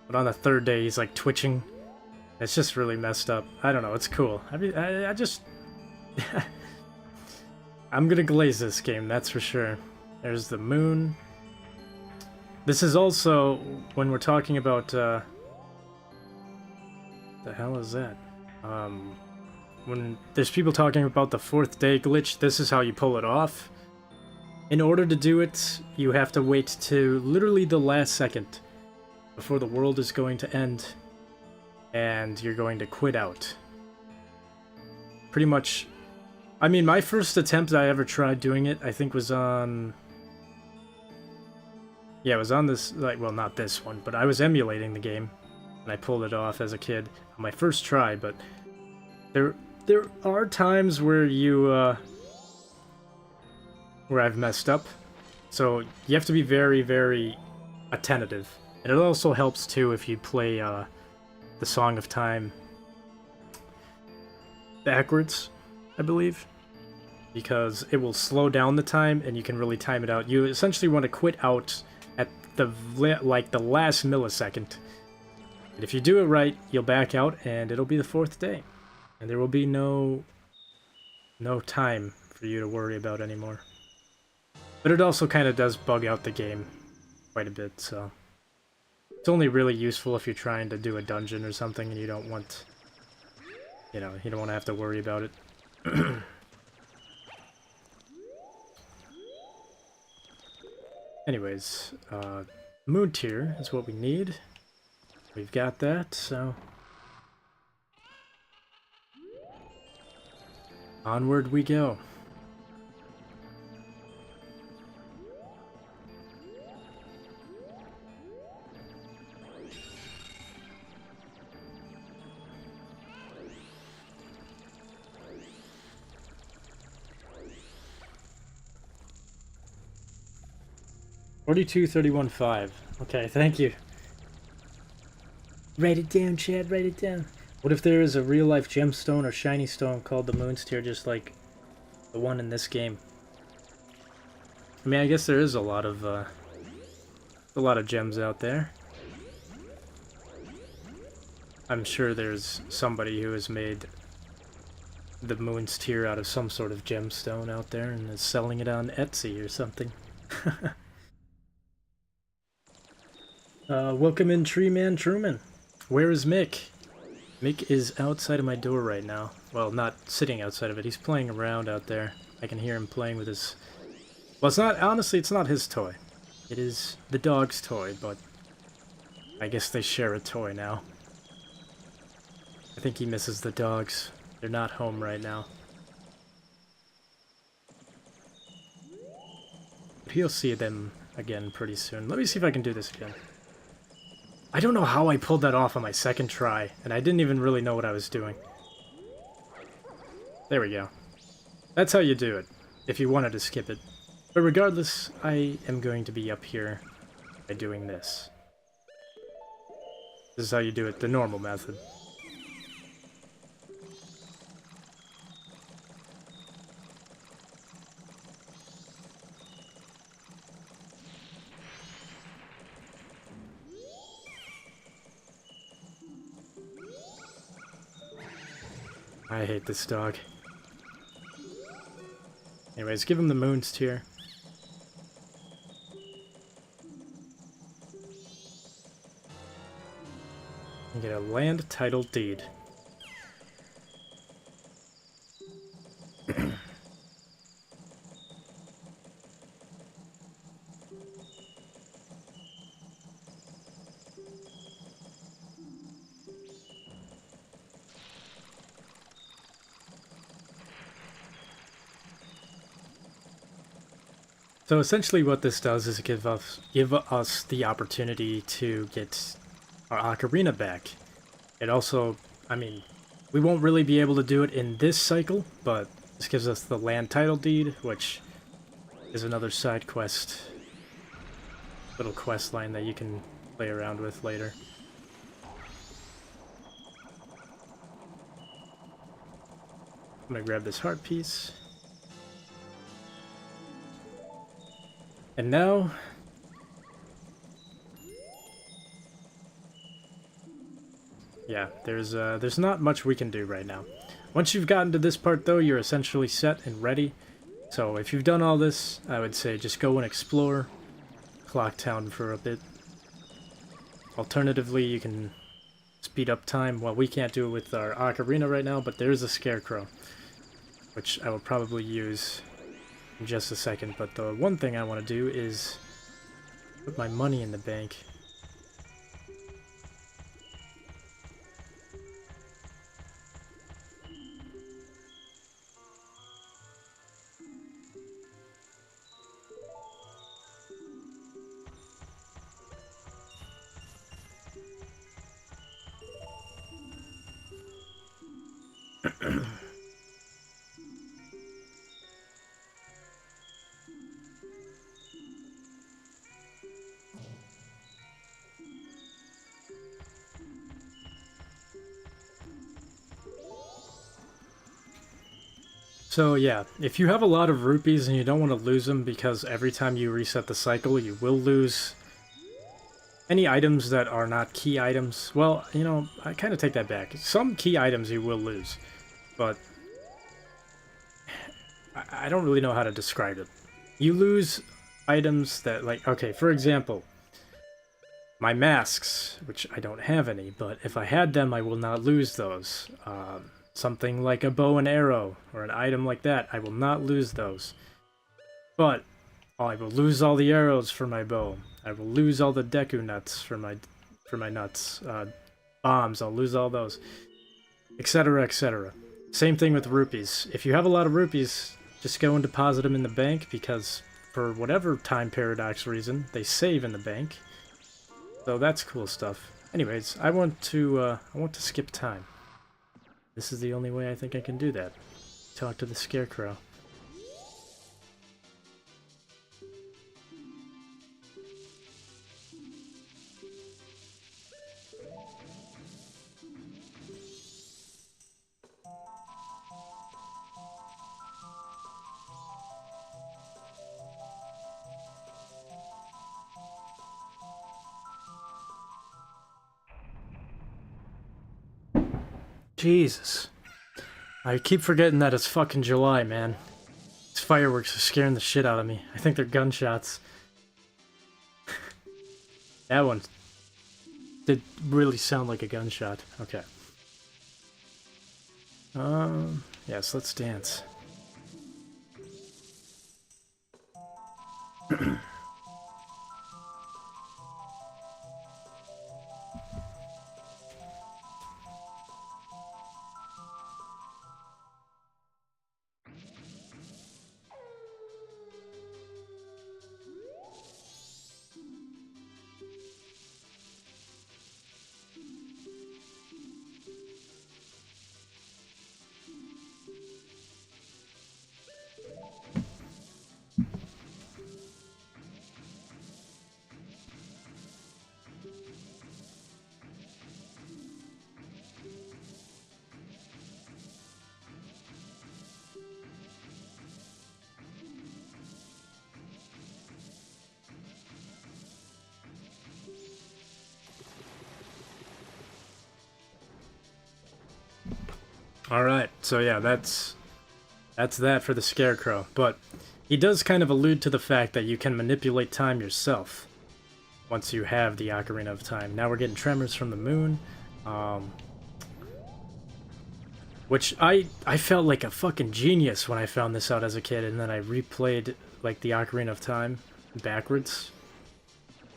Speaker 1: but on the 3rd day he's like twitching. It's just really messed up. I don't know, it's cool. I just I'm gonna glaze this game, that's for sure. There's the moon. This is also when we're talking about the hell is that? When there's people talking about the 4th day glitch, this is how you pull it off. In order to do it, you have to wait to literally the last second before the world is going to end, and you're going to quit out. Pretty much, I mean, my first attempt I ever tried doing it, I think was on... Yeah, it was on this, like, well, not this one, but I was emulating the game, and I pulled it off as a kid on my first try, but there are times where where I've messed up, so you have to be very, very attentive. And it also helps too if you play the Song of Time backwards, I believe, because it will slow down the time and you can really time it out. You essentially want to quit out at the last millisecond. And if you do it right, you'll back out and it'll be the 4th day. And there will be no time for you to worry about anymore. But it also kind of does bug out the game quite a bit, so... It's only really useful if you're trying to do a dungeon or something and you don't want... You know, you don't want to have to worry about it. Anyways, moon tier is what we need. We've got that, so onward we go. $42.31.5. Okay, thank you. Write it down, Chad, write it down. What if there is a real-life gemstone or shiny stone called the Moon's Tear, just like the one in this game? I mean, I guess there is a lot of gems out there. I'm sure there's somebody who has made the Moon's Tear out of some sort of gemstone out there and is selling it on Etsy or something. Welcome in, Tree Man Truman. Where is Mick? Mick is outside of my door right now. Well, not sitting outside of it. He's playing around out there. I can hear him playing with his... Well, it's not... Honestly, it's not his toy. It is the dog's toy, but... I guess they share a toy now. I think he misses the dogs. They're not home right now. But he'll see them again pretty soon. Let me see if I can do this again. I don't know how I pulled that off on my second try, and I didn't even really know what I was doing. There we go. That's how you do it, if you wanted to skip it. But regardless, I am going to be up here by doing this. This is how you do it, the normal method. I hate this dog. Anyways, give him the Moon's Tear. And get a land title deed. So essentially what this does is give us the opportunity to get our ocarina back. It also, I mean, we won't really be able to do it in this cycle, but this gives us the land title deed, which is another side quest, little quest line that you can play around with later. I'm gonna grab this heart piece. And now, yeah, there's not much we can do right now. Once you've gotten to this part, though, you're essentially set and ready. So if you've done all this, I would say just go and explore Clocktown for a bit. Alternatively, you can speed up time. Well, we can't do it with our ocarina right now, but there's a scarecrow, which I will probably use in just a second. But the one thing I want to do is put my money in the bank. So yeah, if you have a lot of rupees and you don't want to lose them because every time you reset the cycle you will lose any items that are not key items. Well, you know, I kind of take that back. Some key items you will lose, but I don't really know how to describe it. You lose items that, like, okay, for example, my masks, which I don't have any, but if I had them I will not lose those. Something like a bow and arrow, or an item like that, I will not lose those. But, Oh, I will lose all the arrows for my bow. I will lose all the Deku nuts for my nuts. Bombs, I'll lose all those. Etc, etc. Same thing with rupees. If you have a lot of rupees, just go and deposit them in the bank because for whatever time paradox reason, they save in the bank. So that's cool stuff. Anyways, I want to skip time. This is the only way I think I can do that. Talk to the Scarecrow. Jesus. I keep forgetting that it's fucking July, man. These fireworks are scaring the shit out of me. I think they're gunshots. That one did really sound like a gunshot. Okay. Yes, let's dance. Alright, so yeah, that's that for the Scarecrow. But he does kind of allude to the fact that you can manipulate time yourself once you have the Ocarina of Time. Now we're getting tremors from the moon, which I felt like a fucking genius when I found this out as a kid, and then I replayed like the Ocarina of Time backwards.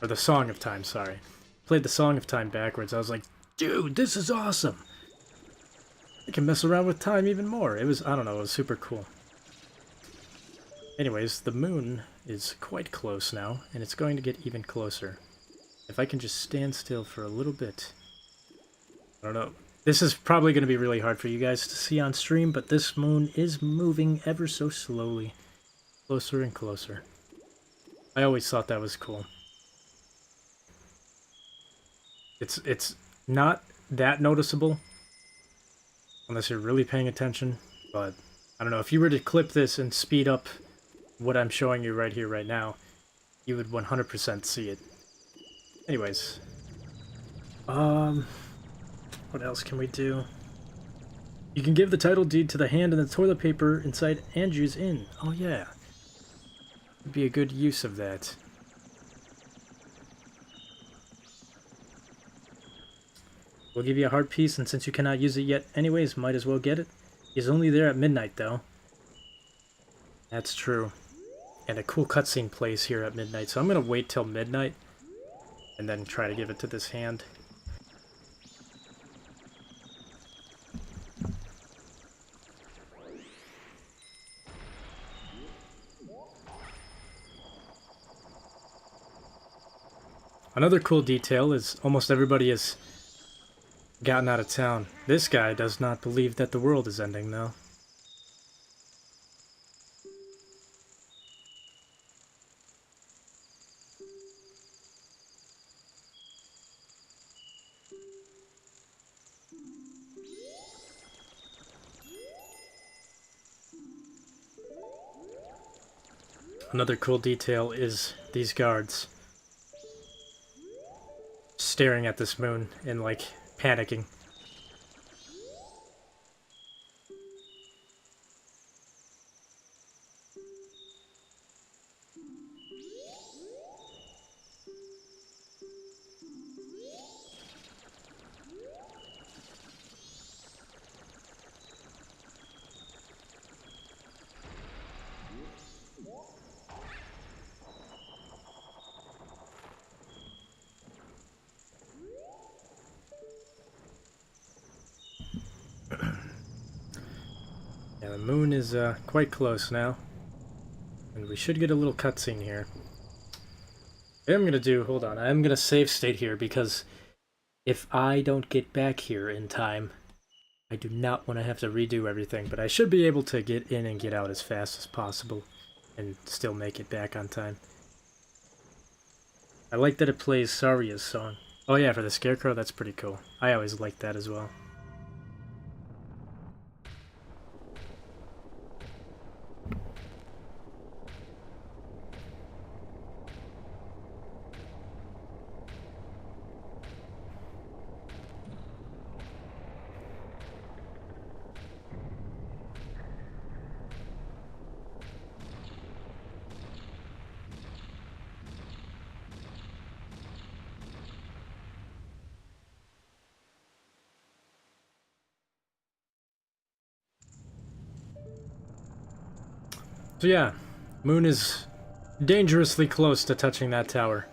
Speaker 1: Or the Song of Time, sorry. Played the Song of Time backwards. I was like, dude, this is awesome! I can mess around with time even more. It was, I don't know, it was super cool. Anyways, the moon is quite close now, and it's going to get even closer. If I can just stand still for a little bit. I don't know. This is probably going to be really hard for you guys to see on stream, but this moon is moving ever so slowly. Closer and closer. I always thought that was cool. It's not that noticeable, unless you're really paying attention, but I don't know, if you were to clip this and speed up what I'm showing you right here, right now, you would 100% see it. Anyways. What else can we do? You can give the title deed to the hand and the toilet paper inside Andrew's Inn. Oh yeah. Would be a good use of that. We'll give you a heart piece, and since you cannot use it yet anyways, might as well get it. He's only there at midnight, though. That's true. And a cool cutscene plays here at midnight, so I'm gonna wait till midnight and then try to give it to this hand. Another cool detail is almost everybody has gotten out of town. This guy does not believe that the world is ending, though. Another cool detail is these guards staring at this moon and, like, panicking. Yeah, the moon is quite close now. And we should get a little cutscene here. What I'm gonna do, hold on, I'm gonna save state here because if I don't get back here in time, I do not want to have to redo everything, but I should be able to get in and get out as fast as possible and still make it back on time. I like that it plays Saria's song. Oh yeah, for the Scarecrow, that's pretty cool. I always liked that as well. So yeah, Moon is dangerously close to touching that tower.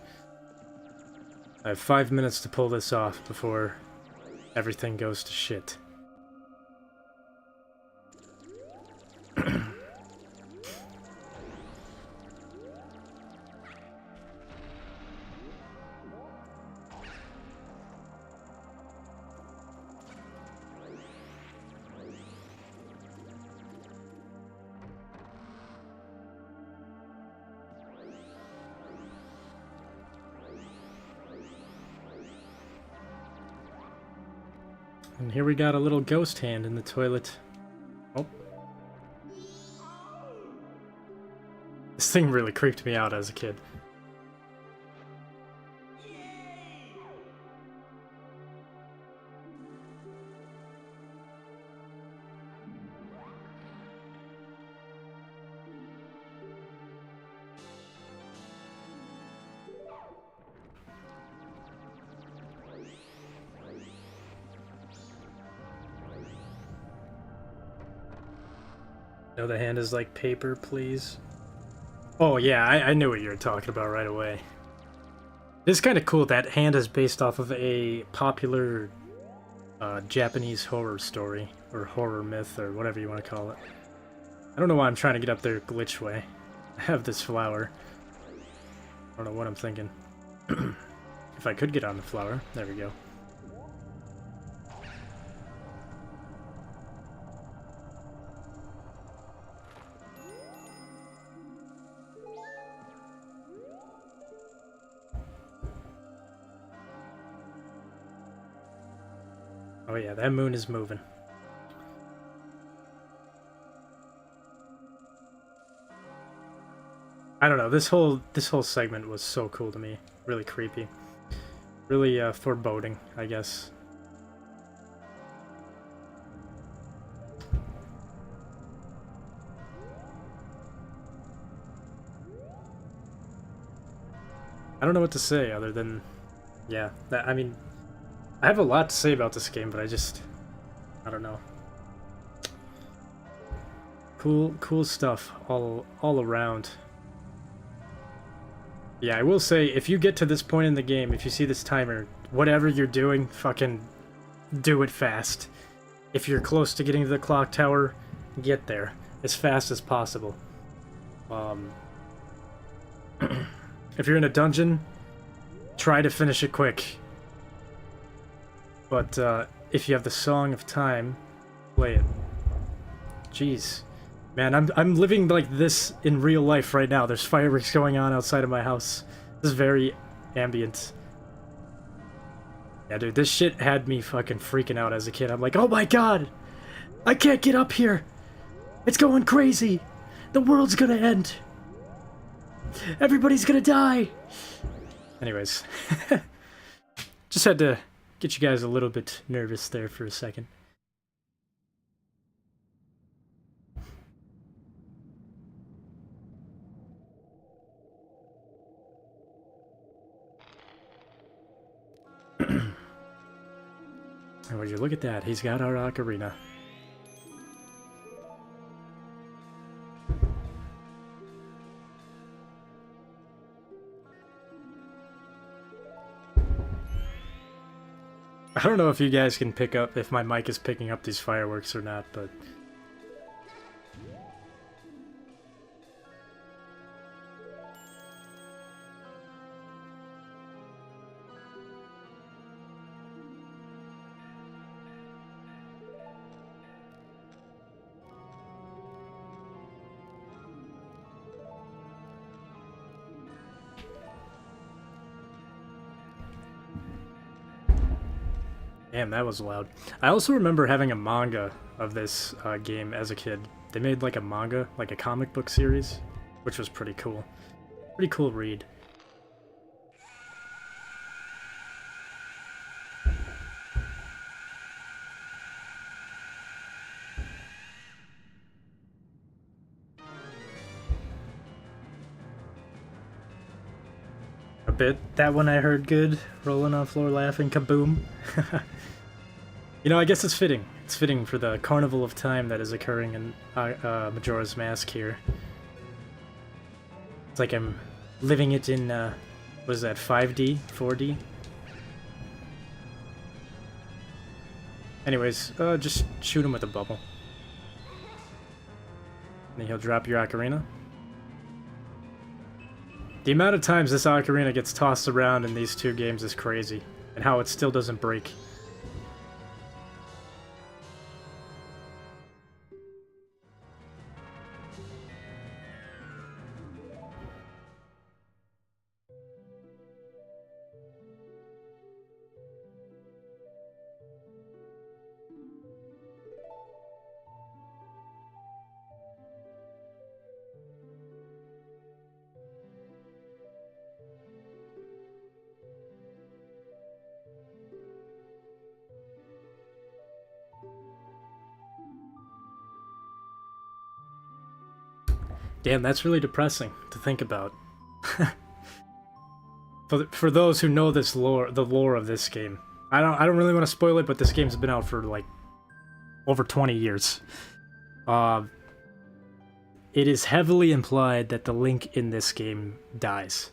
Speaker 1: I have 5 minutes to pull this off before everything goes to shit. And here we got a little ghost hand in the toilet. Oh. This thing really creeped me out as a kid. No, the hand is like paper, please. Oh yeah, I knew what you were talking about right away. It's kind of cool that hand is based off of a popular Japanese horror story, or horror myth, or whatever you want to call it. I don't know why I'm trying to get up there glitch way. I have this flower. I don't know what I'm thinking. If I could get on the flower, there we go. Oh yeah, that moon is moving. I don't know, this whole segment was so cool to me. Really creepy. Really foreboding, I guess. I don't know what to say other than, yeah, that, I mean, I have a lot to say about this game, but I don't know. Cool stuff all around. Yeah, I will say, if you get to this point in the game, if you see this timer, whatever you're doing, fucking do it fast. If you're close to getting to the clock tower, get there as fast as possible. If you're in a dungeon, try to finish it quick. But if you have the Song of Time, play it. Jeez. Man, I'm living like this in real life right now. There's fireworks going on outside of my house. This is very ambient. Yeah, dude, this shit had me fucking freaking out as a kid. I'm like, oh my god! I can't get up here! It's going crazy! The world's gonna end! Everybody's gonna die! Anyways. Just had to get you guys a little bit nervous there for a second. And would you look at that? He's got our ocarina. I don't know if you guys can pick up, if my mic is picking up these fireworks or not, but Damn, that was loud. I also remember having a manga of this game as a kid. They made like a manga, like a comic book series, which was pretty cool. Pretty cool read. A bit. That one I heard good. Rolling on floor laughing, kaboom. You know, I guess it's fitting. It's fitting for the Carnival of Time that is occurring in Majora's Mask here. It's like I'm living it in, what is that, 5D? 4D? Anyways, just shoot him with a bubble. And then he'll drop your ocarina. The amount of times this ocarina gets tossed around in these two games is crazy, and how it still doesn't break. Damn, that's really depressing to think about. For those who know this lore, the lore of this game, I don't really want to spoil it, but this game's been out for like over 20 years. It is heavily implied that the Link in this game dies,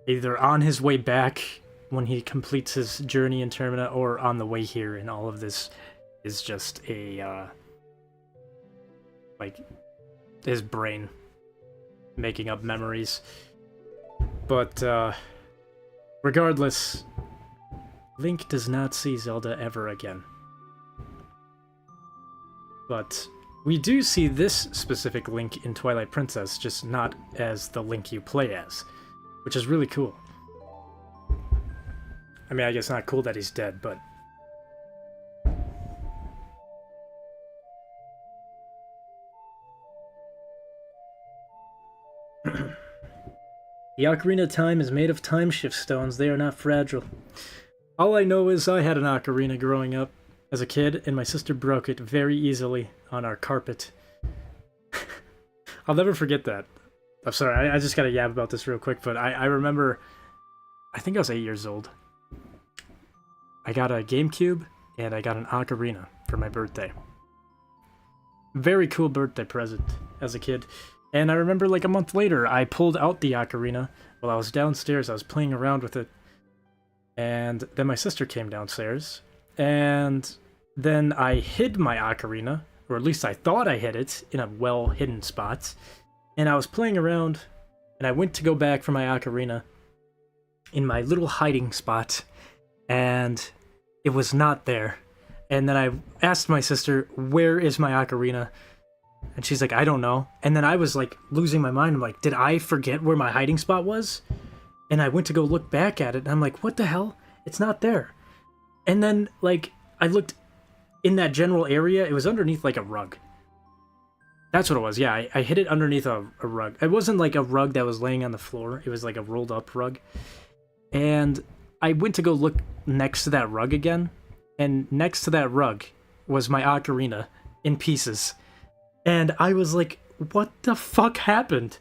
Speaker 1: either on his way back when he completes his journey in Termina, or on the way here, and all of this is just a like his brain making up memories. But regardless, Link does not see Zelda ever again. But we do see this specific Link in Twilight Princess, just not as the Link you play as, which is really cool. I mean, I guess not cool that he's dead, but the Ocarina of Time is made of time shift stones. They are not fragile. All I know is I had an ocarina growing up as a kid, and my sister broke it very easily on our carpet. I'll never forget that. I'm sorry, I just gotta yab about this real quick, but I remember, I think I was 8 years old. I got a GameCube, and I got an ocarina for my birthday. Very cool birthday present as a kid. And I remember like a month later, I pulled out the ocarina while I was downstairs. I was playing around with it. And then my sister came downstairs. And then I hid my ocarina, or at least I thought I hid it, in a well-hidden spot. And I was playing around, and I went to go back for my ocarina in my little hiding spot. And it was not there. And then I asked my sister, "Where is my ocarina?" And she's like, "I don't know." And then I was like losing my mind. I'm like, did I forget where my hiding spot was? And I went to go look back at it, and I'm like, what the hell? It's not there. And then like I looked in that general area. It was underneath like a rug. That's what it was. Yeah, I hid it underneath a rug. It wasn't like a rug that was laying on the floor. It was like a rolled up rug. And I went to go look next to that rug again. And next to that rug was my ocarina in pieces. And I was like, what the fuck happened?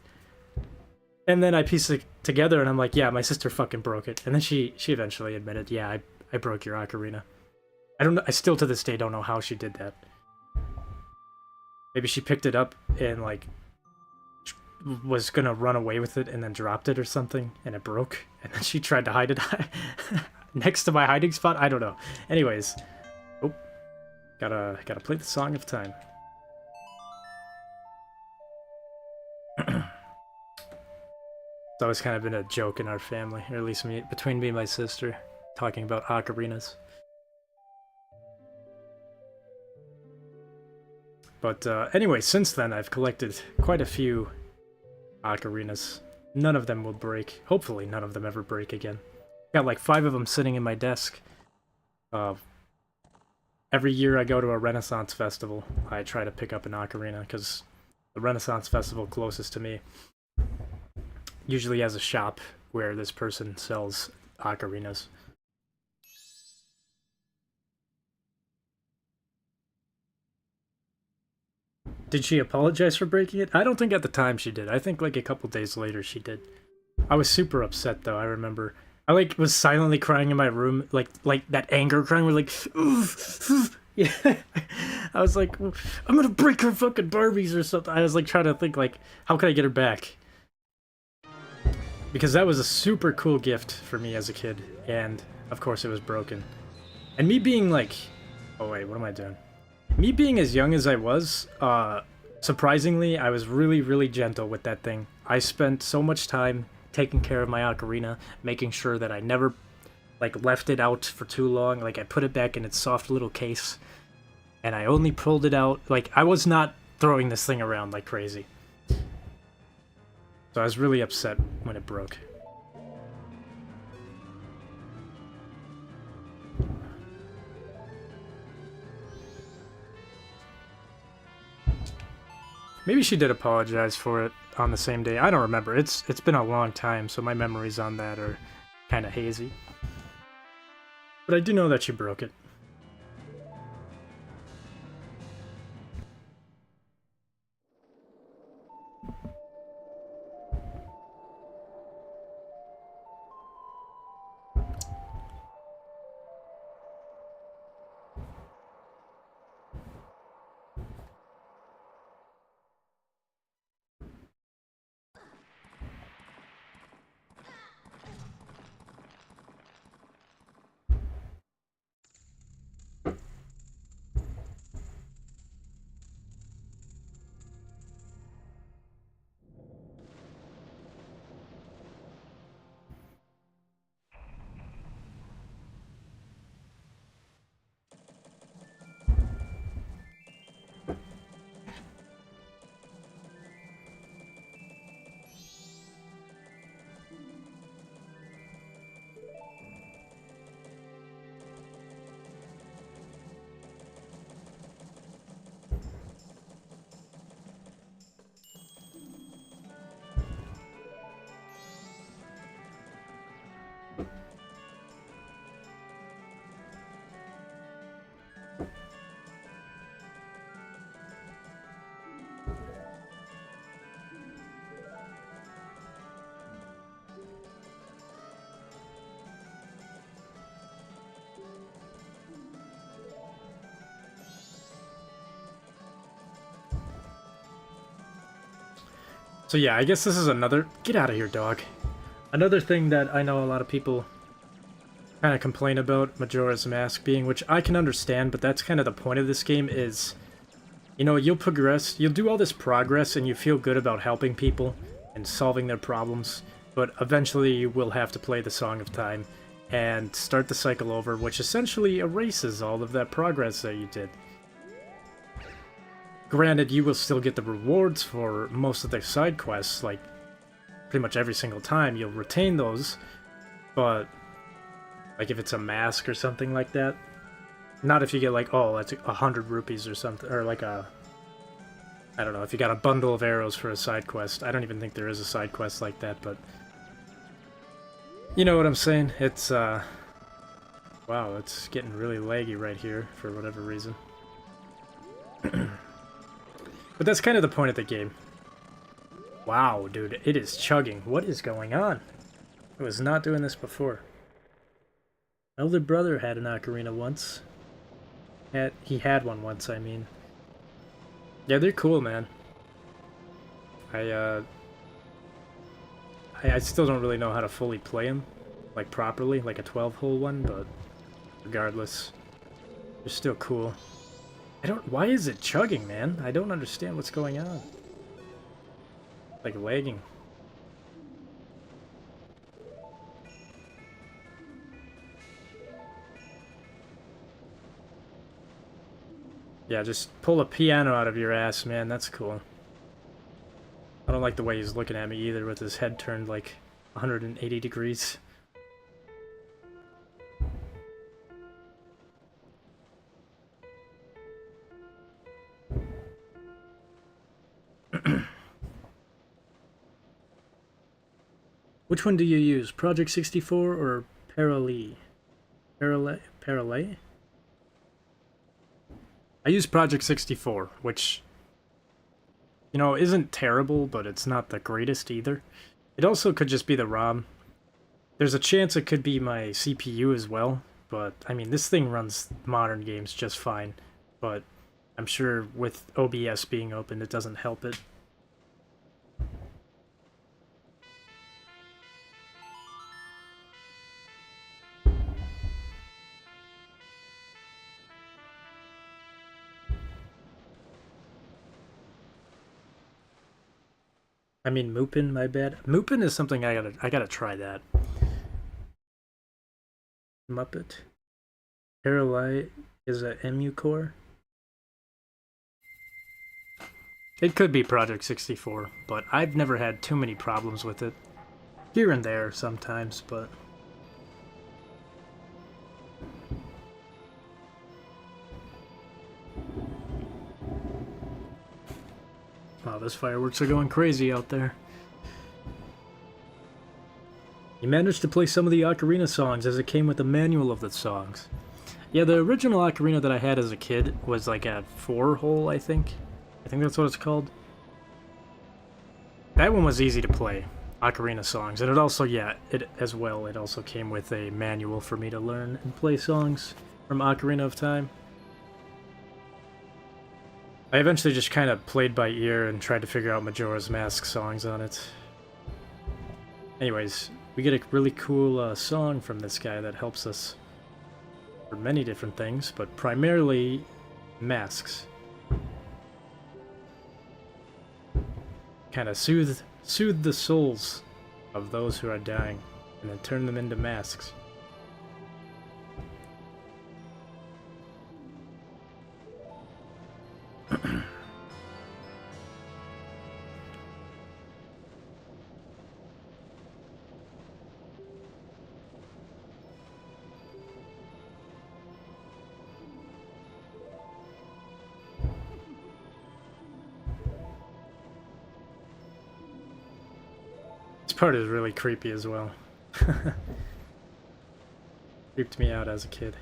Speaker 1: And then I pieced it together, and I'm like, yeah, my sister fucking broke it. And then she eventually admitted, yeah, I broke your ocarina. I don't know, I still to this day don't know how she did that. Maybe she picked it up and like was gonna run away with it and then dropped it or something, and it broke. And then she tried to hide it next to my hiding spot. I don't know. Anyways, oh, gotta play the Song of Time. It's always kind of been a joke in our family, or at least between me and my sister, talking about ocarinas. But anyway, since then I've collected quite a few ocarinas. None of them will break. Hopefully none of them ever break again. Got like 5 of them sitting in my desk. Uh, every year I go to a Renaissance festival, I try to pick up an ocarina because the Renaissance festival closest to me usually has a shop where this person sells ocarinas. Did she apologize for breaking it? I don't think at the time she did. I think like a couple days later she did. I was super upset though. I remember I like was silently crying in my room, like that anger crying. We're like, oof, oof. Yeah. I was like, I'm gonna break her fucking Barbies or something. I was like trying to think like, how can I get her back? Because that was a super cool gift for me as a kid, and of course it was broken. And me being like, oh wait, what am I doing? Me being as young as I was, surprisingly, I was really, really gentle with that thing. I spent so much time taking care of my ocarina, making sure that I never, like, left it out for too long. Like, I put it back in its soft little case, and I only pulled it out. Like, I was not throwing this thing around like crazy. So I was really upset when it broke. Maybe she did apologize for it on the same day. I don't remember. It's been a long time, so my memories on that are kind of hazy. But I do know that she broke it. So yeah, I guess this is another... Get out of here, dog. Another thing that I know a lot of people kind of complain about Majora's Mask being, which I can understand, but that's kind of the point of this game is, you know, you'll progress, you'll do all this progress and you feel good about helping people and solving their problems, but eventually you will have to play the Song of Time and start the cycle over, which essentially erases all of that progress that you did. Granted, you will still get the rewards for most of the side quests, like, pretty much every single time. You'll retain those, but, like, if it's a mask or something like that, not if you get, like, oh, that's 100 rupees or something, or like a, I don't know, if you got a bundle of arrows for a side quest. I don't even think there is a side quest like that, but you know what I'm saying? It's, wow, it's getting really laggy right here for whatever reason. But that's kind of the point of the game. Wow, dude, it is chugging. What is going on? I was not doing this before. My older brother had an ocarina once. He had one once, I mean. Yeah, they're cool, man. I still don't really know how to fully play them, like, properly, like a 12-hole one, but regardless, they're still cool. Why is it chugging, man? I don't understand what's going on. Like, lagging. Yeah, just pull a piano out of your ass, man. That's cool. I don't like the way he's looking at me either with his head turned like 180 degrees. Which one do you use? Project 64 or Parallel? Parallel? I use Project 64, which, you know, isn't terrible, but it's not the greatest either. It also could just be the ROM. There's a chance it could be my CPU as well, but, I mean, this thing runs modern games just fine, but I'm sure with OBS being open, it doesn't help it. I mean, Mupin, my bad. Mupin is something I gotta try that. Muppet. Parallel is a MU core. It could be Project 64, but I've never had too many problems with it. Here and there sometimes, but... Wow, those fireworks are going crazy out there. You managed to play some of the Ocarina songs as it came with a manual of the songs. Yeah, the original Ocarina that I had as a kid was like a 4-hole, I think. I think that's what it's called. That one was easy to play, Ocarina songs. And it also, yeah, it as well, it also came with a manual for me to learn and play songs from Ocarina of Time. I eventually just kind of played by ear and tried to figure out Majora's Mask songs on it. Anyways, we get a really cool song from this guy that helps us for many different things, but primarily masks. Kind of soothe the souls of those who are dying, and then turn them into masks. This part is really creepy as well. Creeped me out as a kid.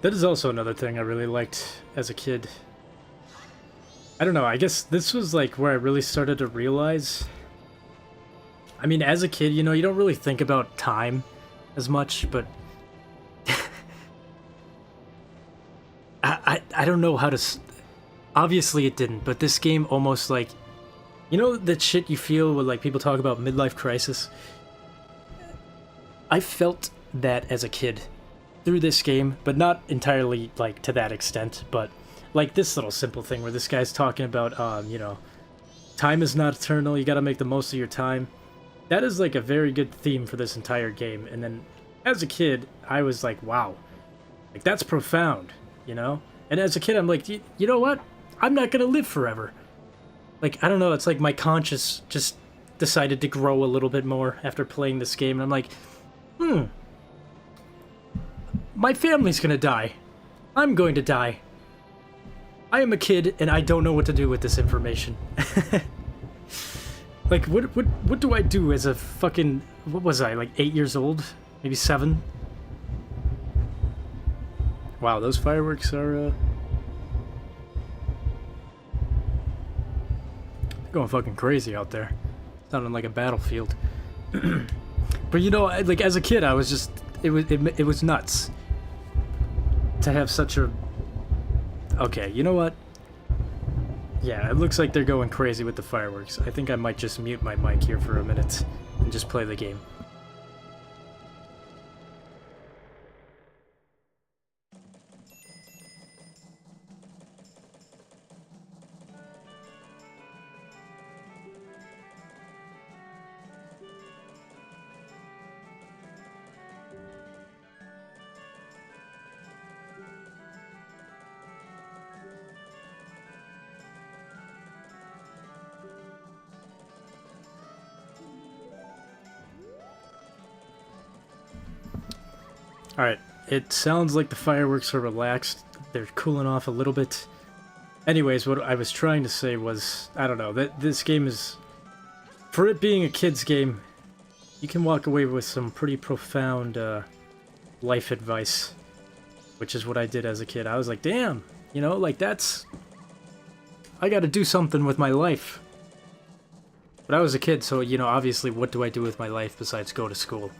Speaker 1: That is also another thing I really liked as a kid. I don't know, I guess this was like where I really started to realize... I mean, as a kid, you know, you don't really think about time as much, but... I don't know how to. Obviously, it didn't. But this game almost like, you know, that shit you feel when like people talk about midlife crisis. I felt that as a kid through this game, but not entirely like to that extent. But like this little simple thing where this guy's talking about, you know, time is not eternal. You got to make the most of your time. That is like a very good theme for this entire game. And then as a kid, I was like, wow, like that's profound, you know? And as a kid, I'm like, you know what? I'm not going to live forever. Like, I don't know, it's like my conscience just decided to grow a little bit more after playing this game. And I'm like, my family's going to die. I'm going to die. I am a kid and I don't know what to do with this information. Like, what do I do as a fucking... What was I, like 8 years old? Maybe 7? Wow, those fireworks are, going fucking crazy out there. Sounding like a battlefield. But you know, like, as a kid, I was just... It was nuts. To have such a... Okay, you know what? Yeah, it looks like they're going crazy with the fireworks. I think I might just mute my mic here for a minute and just play the game. Alright, it sounds like the fireworks are relaxed. They're cooling off a little bit. Anyways, what I was trying to say was, I don't know, that this game is... For it being a kid's game, you can walk away with some pretty profound life advice. Which is what I did as a kid. I was like, damn, you know, like that's... I gotta do something with my life. But I was a kid, so, you know, obviously, what do I do with my life besides go to school?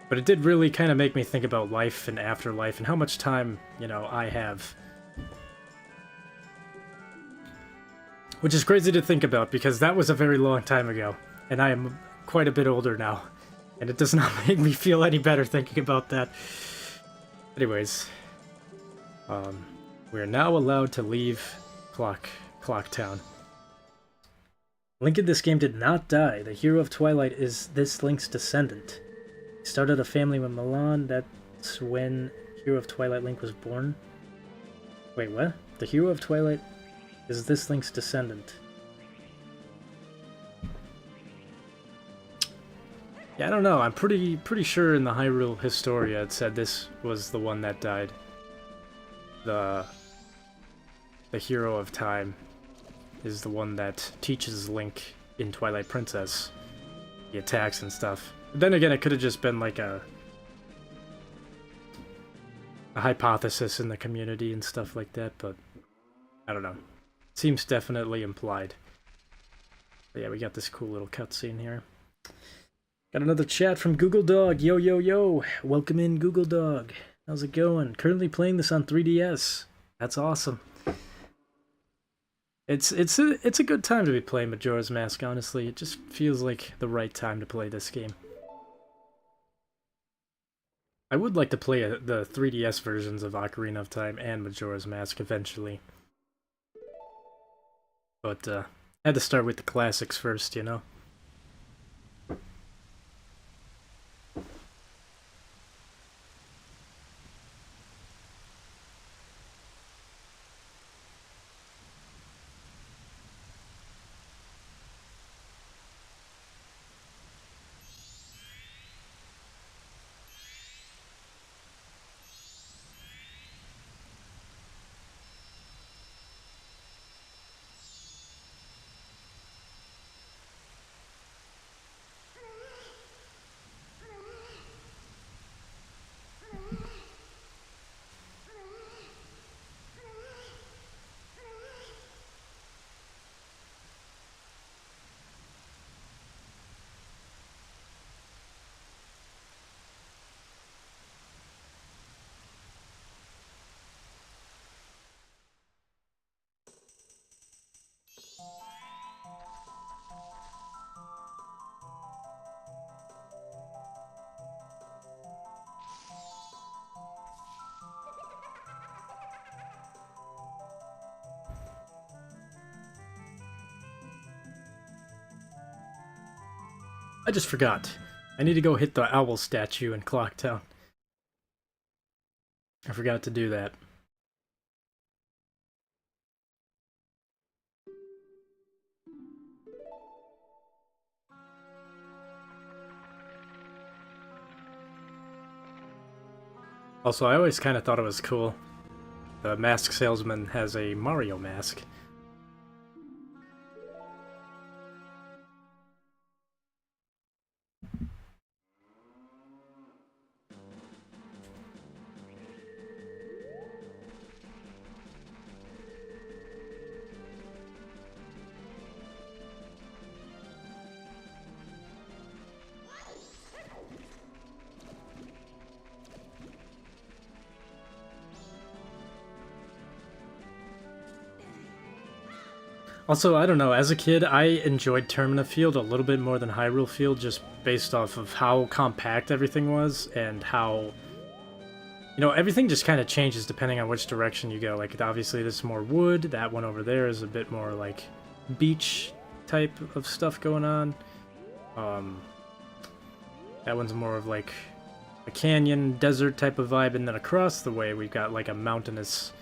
Speaker 1: But it did really kind of make me think about life and afterlife and how much time, you know, I have. Which is crazy to think about because that was a very long time ago. And I am quite a bit older now. And it does not make me feel any better thinking about that. Anyways. We are now allowed to leave Clock Town. Link in this game did not die. The hero of Twilight is this Link's descendant. He started a family with Milan. That's when Hero of Twilight Link was born. Wait, what? The hero of Twilight is this Link's descendant. Yeah, I don't know. I'm pretty sure in the Hyrule Historia it said this was the one that died. The hero of time is the one that teaches Link in Twilight Princess the attacks and stuff. But then again, it could have just been like a hypothesis in the community and stuff like that, but I don't know. Seems definitely implied. But yeah, we got this cool little cutscene here. Got another chat from Google Dog. Yo, yo, yo. Welcome in, Google Dog. How's it going? Currently playing this on 3DS. That's awesome. It's a good time to be playing Majora's Mask, honestly. It just feels like the right time to play this game. I would like to play the 3DS versions of Ocarina of Time and Majora's Mask eventually. But, I had to start with the classics first, you know? I just forgot. I need to go hit the owl statue in Clocktown. I forgot to do that. Also, I always kind of thought it was cool. The mask salesman has a Mario mask. Also, I don't know, as a kid, I enjoyed Termina Field a little bit more than Hyrule Field, just based off of how compact everything was, and how... You know, everything just kind of changes depending on which direction you go. Like, obviously this is more wood, that one over there is a bit more, like, beach type of stuff going on. That one's more of, like, a canyon, desert type of vibe, and then across the way we've got, like, a mountainous...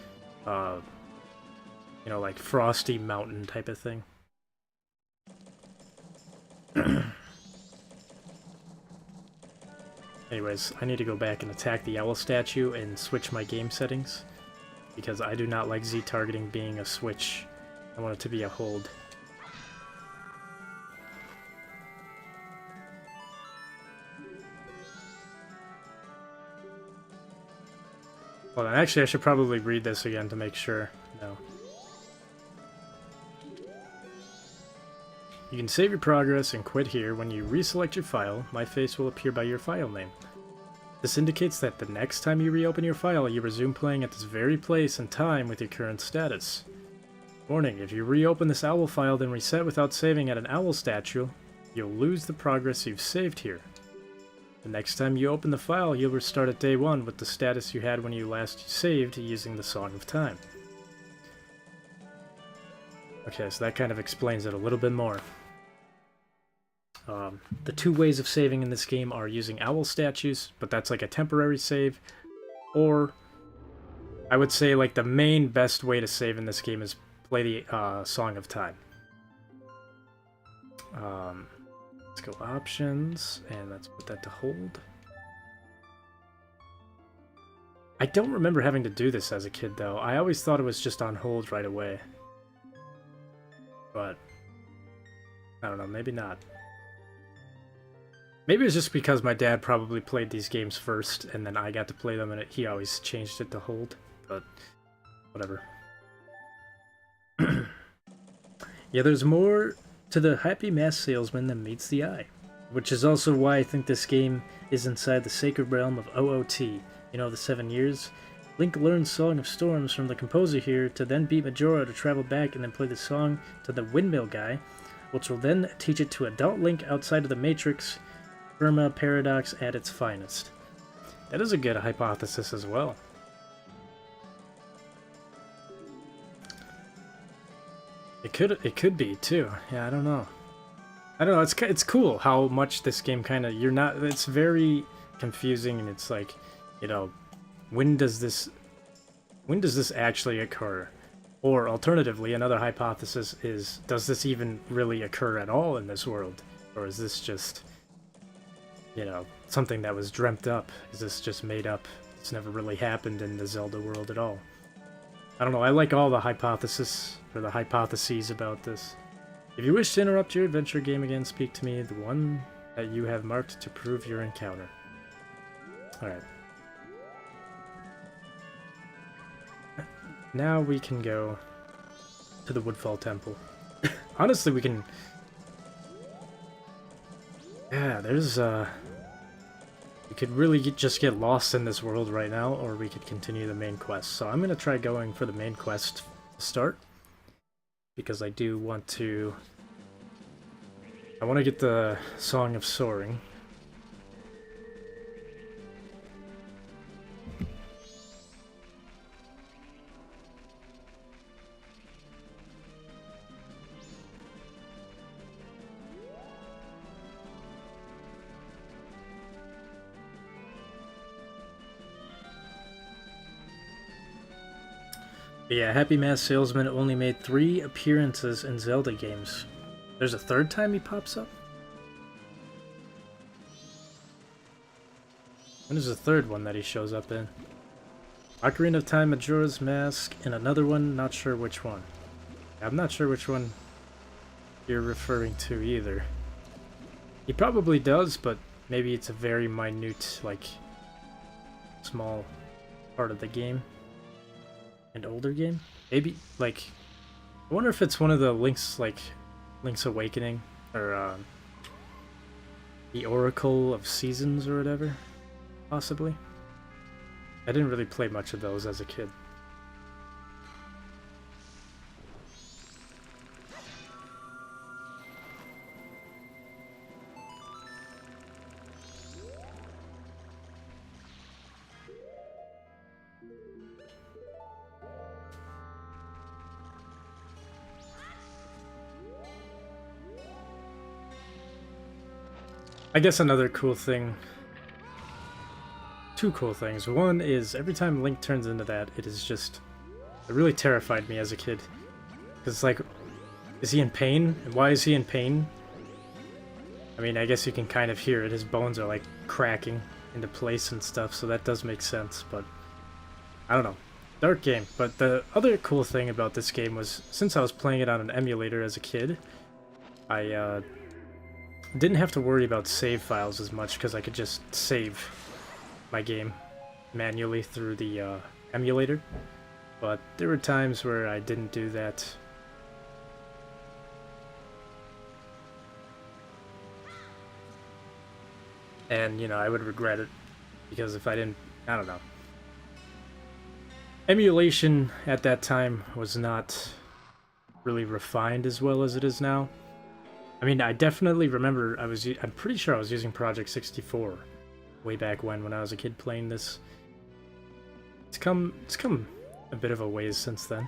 Speaker 1: you know, like frosty mountain type of thing. Anyways, I need to go back and attack the owl statue and switch my game settings, because I do not like Z targeting being a switch. I want it to be a hold. Well, actually I should probably read this again to make sure. No. You can save your progress and quit here. When you reselect your file, my face will appear by your file name. This indicates that the next time you reopen your file, you resume playing at this very place and time with your current status. Warning, if you reopen this owl file then reset without saving at an owl statue, you'll lose the progress you've saved here. The next time you open the file, you'll restart at day 1 with the status you had when you last saved using the Song of Time. Okay, so that kind of explains it a little bit more. The two ways of saving in this game are using owl statues, but that's like a temporary save, or I would say like the main best way to save in this game is play the Song of Time. Let's go options, and let's put that to hold. I don't remember having to do this as a kid, though. I always thought it was just on hold right away. But I don't know, maybe not. Maybe it's just because my dad probably played these games first, and then I got to play them, and he always changed it to hold, but whatever. Yeah, there's more to the happy mask salesman than meets the eye, which is also why I think this game is inside the sacred realm of OOT. You know, the 7 years? Link learns Song of Storms from the composer here to then beat Majora to travel back and then play the song to the windmill guy, which will then teach it to adult Link outside of the Matrix, Burma Paradox at its finest. That is a good hypothesis as well. It could be too. Yeah, I don't know. I don't know. It's cool how much this game kind of it's very confusing, and it's like, you know, when does this actually occur? Or alternatively, another hypothesis is, does this even really occur at all in this world? Or is this just, you know, something that was dreamt up? Is this just made up? It's never really happened in the Zelda world at all. I don't know, I like all the hypotheses about this. If you wish to interrupt your adventure game again, speak to me, the one that you have marked to prove your encounter. Alright. Now we can go to the Woodfall Temple. Honestly, we can... Yeah, there's, we could really just get lost in this world right now, or we could continue the main quest. So I'm going to try going for the main quest to start, because I do want to... I want to get the Song of Soaring. Yeah, Happy Mask Salesman only made 3 appearances in Zelda games. There's a third time he pops up? When is the third one that he shows up in? Ocarina of Time, Majora's Mask, and another one, not sure which one. I'm not sure which one you're referring to either. He probably does, but maybe it's a very minute, like, small part of the game. An older game? Maybe, like, I wonder if it's one of the Link's, like, Link's Awakening, or, the Oracle of Seasons or whatever, possibly. I didn't really play much of those as a kid. I guess another cool thing... Two cool things. One is, every time Link turns into that, it is just... It really terrified me as a kid. Because it's like, is he in pain? And why is he in pain? I mean, I guess you can kind of hear it. His bones are like cracking into place and stuff, so that does make sense, but... I don't know. Dark game. But the other cool thing about this game was, since I was playing it on an emulator as a kid, I, didn't have to worry about save files as much because I could just save my game manually through the emulator. But there were times where I didn't do that. And, you know, I would regret it because if I didn't, I don't know. Emulation at that time was not really refined as well as it is now. I mean, I definitely remember I'm pretty sure I was using Project 64 way back when I was a kid playing this. It's come a bit of a ways since then.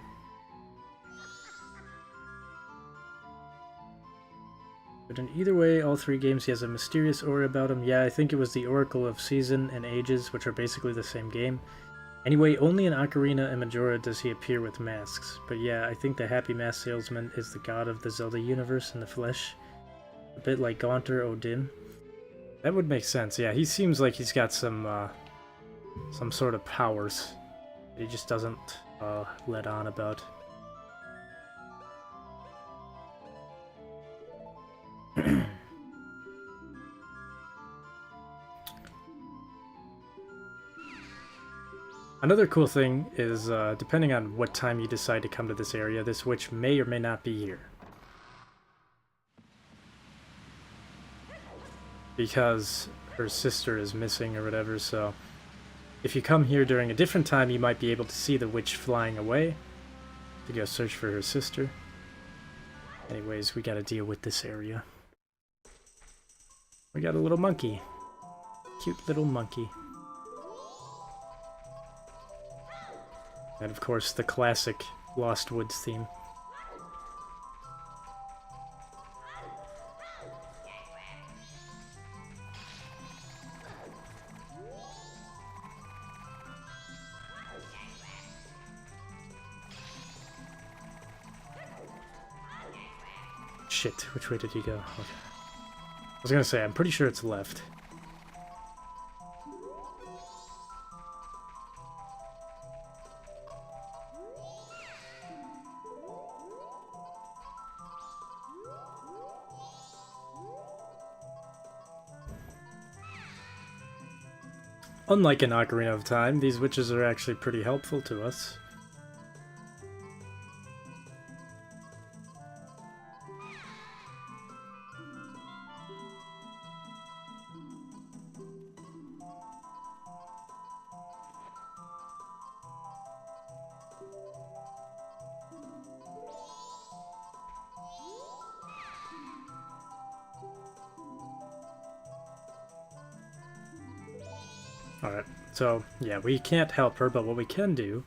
Speaker 1: But in either way, all 3 games he has a mysterious aura about him. Yeah, I think it was the Oracle of Season and Ages, which are basically the same game. Anyway, only in Ocarina and Majora does he appear with masks. But yeah, I think the Happy Mask Salesman is the god of the Zelda universe in the flesh. A bit like Gaunter Odin. That would make sense, yeah. He seems like he's got some sort of powers that he just doesn't let on about. Another cool thing is, depending on what time you decide to come to this area, this witch may or may not be here. Because her sister is missing or whatever, so if you come here during a different time, you might be able to see the witch flying away to go search for her sister. Anyways, we gotta deal with this area. We got a little monkey. Cute little monkey. And of course, the classic Lost Woods theme. Shit, which way did he go? Okay. I was gonna say, I'm pretty sure it's left. Unlike in Ocarina of Time, these witches are actually pretty helpful to us. Alright, so, yeah, we can't help her, but what we can do,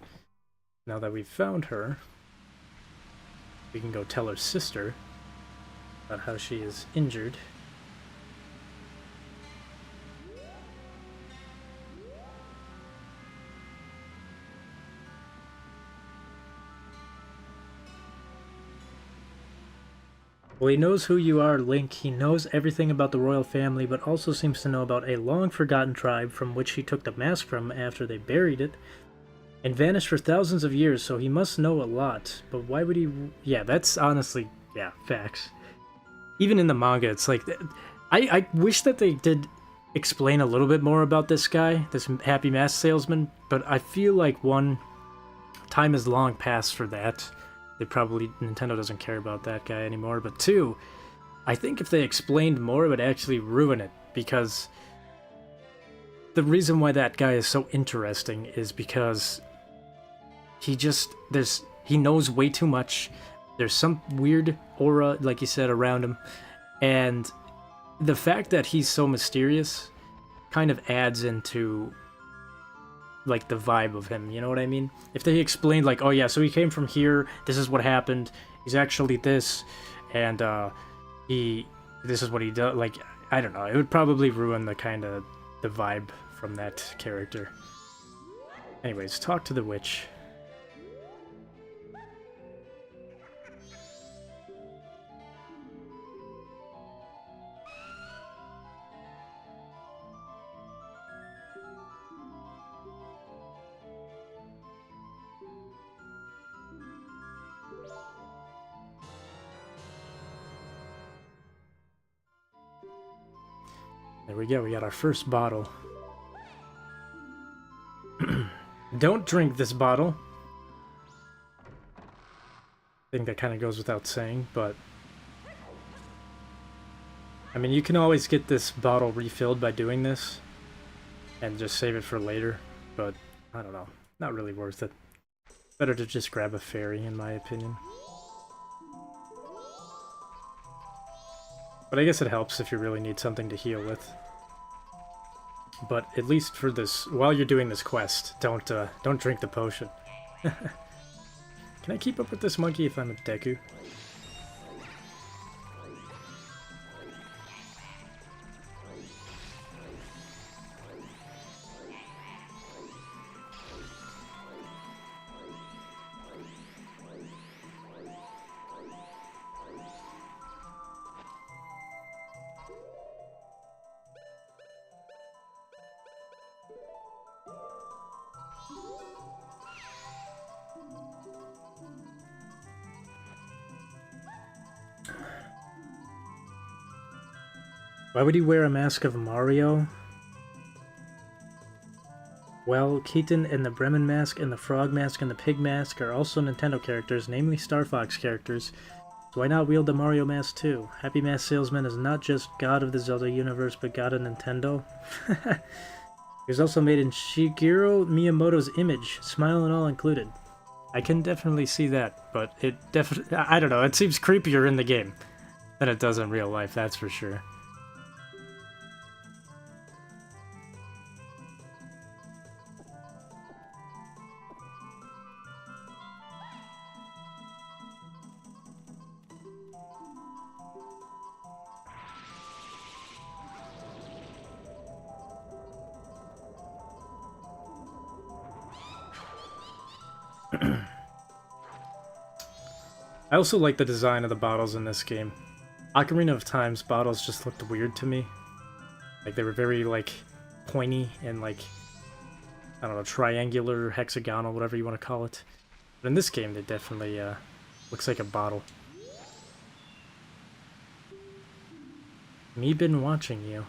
Speaker 1: now that we've found her, we can go tell her sister about how she is injured. Well, he knows who you are, Link. He knows everything about the royal family, but also seems to know about a long-forgotten tribe from which he took the mask from after they buried it, and vanished for thousands of years, so he must know a lot. But why would he... Yeah, that's honestly... Yeah, facts. Even in the manga, it's like... I wish that they did explain a little bit more about this guy, this happy mask salesman, but I feel like, one, time is long past for that. Nintendo doesn't care about that guy anymore, but two, I think if they explained more, it would actually ruin it, because the reason why that guy is so interesting is because he knows way too much. There's some weird aura, like you said, around him, and the fact that he's so mysterious kind of adds into like the vibe of him, you know what I mean? If they explained like, oh yeah, so he came from here, this is what happened, he's actually this, and this is what he does, like, I don't know, it would probably ruin the kind of the vibe from that character. Anyways, talk to the witch. There we go, we got our first bottle. Don't drink this bottle. I think that kind of goes without saying, but... I mean, you can always get this bottle refilled by doing this, and just save it for later, but I don't know, not really worth it. Better to just grab a fairy, in my opinion. But I guess it helps if you really need something to heal with. But at least for this, while you're doing this quest, don't drink the potion. Can I keep up with this monkey if I'm a Deku? Why would he wear a mask of Mario? Well, Keaton and the Bremen mask and the Frog mask and the Pig mask are also Nintendo characters, namely Star Fox characters. So why not wield the Mario mask too? Happy Mask Salesman is not just god of the Zelda universe, but god of Nintendo. He was also made in Shigeru Miyamoto's image, smile and all included. I can definitely see that, but it definitely... I don't know, it seems creepier in the game than it does in real life, that's for sure. I also like the design of the bottles in this game. Ocarina of Time's bottles just looked weird to me. Like, they were very, like, pointy and, like, I don't know, triangular, hexagonal, whatever you want to call it. But in this game, they definitely, looks like a bottle. Me been watching you.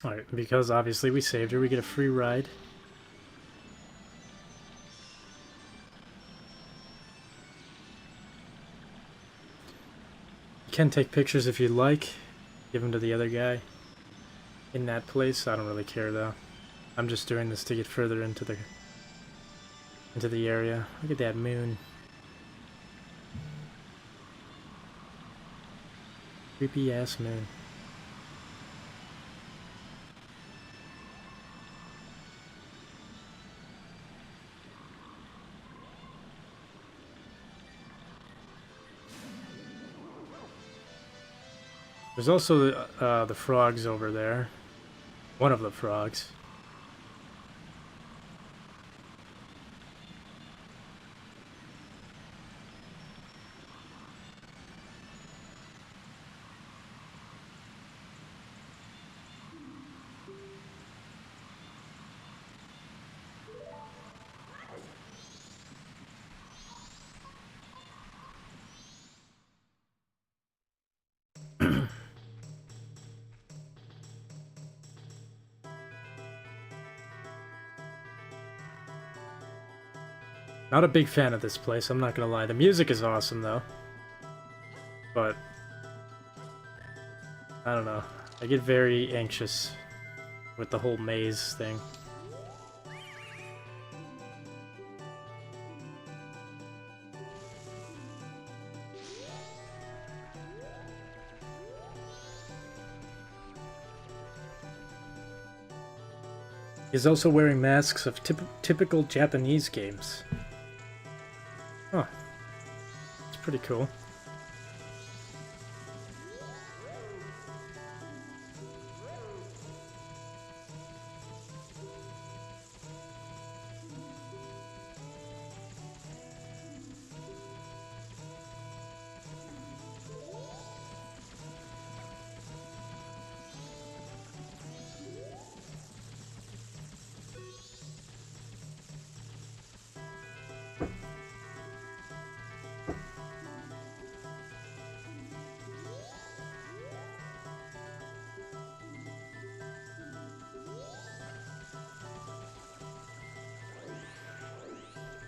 Speaker 1: Alright, because obviously we saved her, we get a free ride. You can take pictures if you like. Give them to the other guy in that place. I don't really care though. I'm just doing this to get further into the area. Look at that moon. Creepy ass moon. There's also the frogs over there. One of the frogs. Not a big fan of this place, I'm not gonna lie. The music is awesome though. But I don't know. I get very anxious with the whole maze thing. He's also wearing masks of typical Japanese games. Huh. It's pretty cool.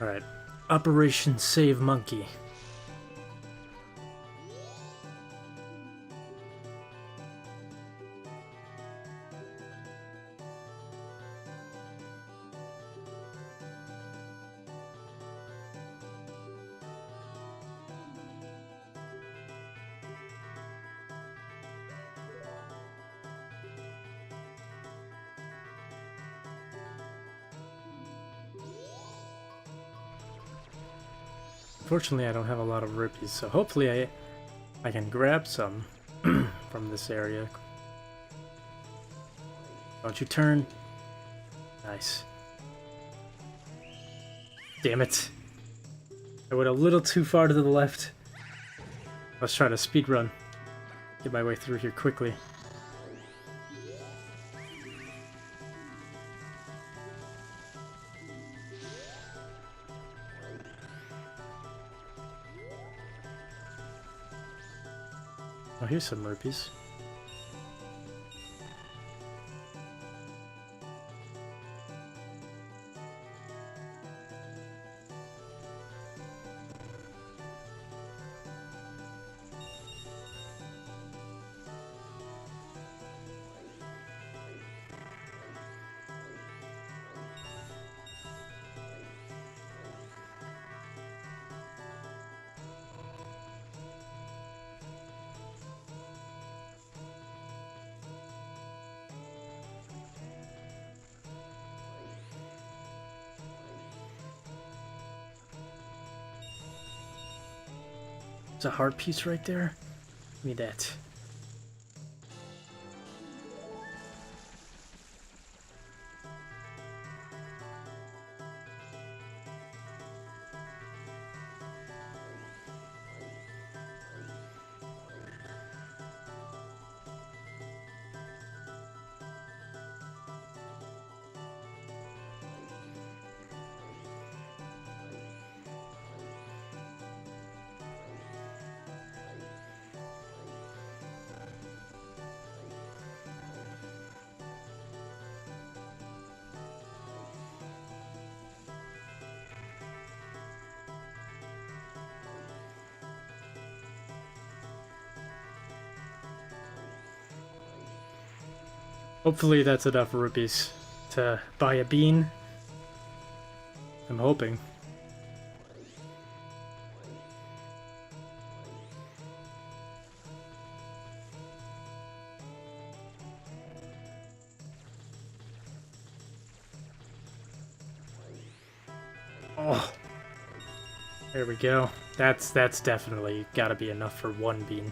Speaker 1: Alright. Operation Save Monkey. Unfortunately, I don't have a lot of rupees, so hopefully I can grab some from this area. Don't you turn. Nice. Damn it. I went a little too far to the left. Let's try to speedrun. Get my way through here quickly. Oh, here's some rupees. There's a heart piece right there. Give me that. Hopefully that's enough rupees to buy a bean. I'm hoping. Oh, there we go. That's definitely gotta be enough for one bean.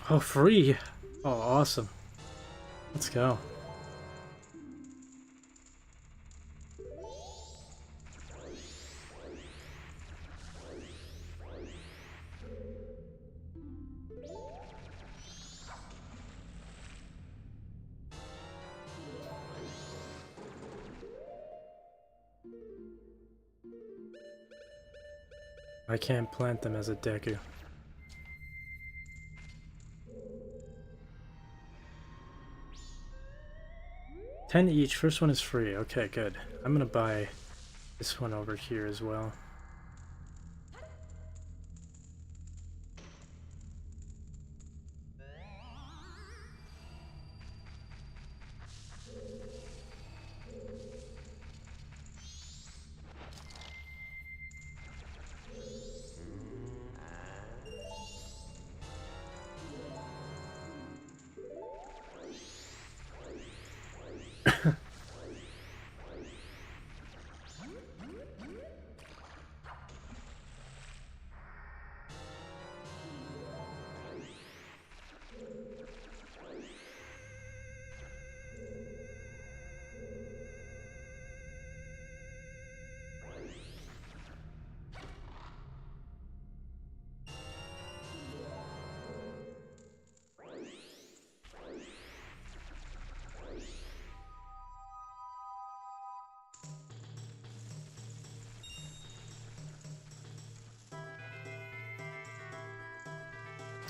Speaker 1: Oh, free! Oh, awesome. Let's go. I can't plant them as a Deku. 10 each. First one is free. Okay, good. I'm gonna buy this one over here as well.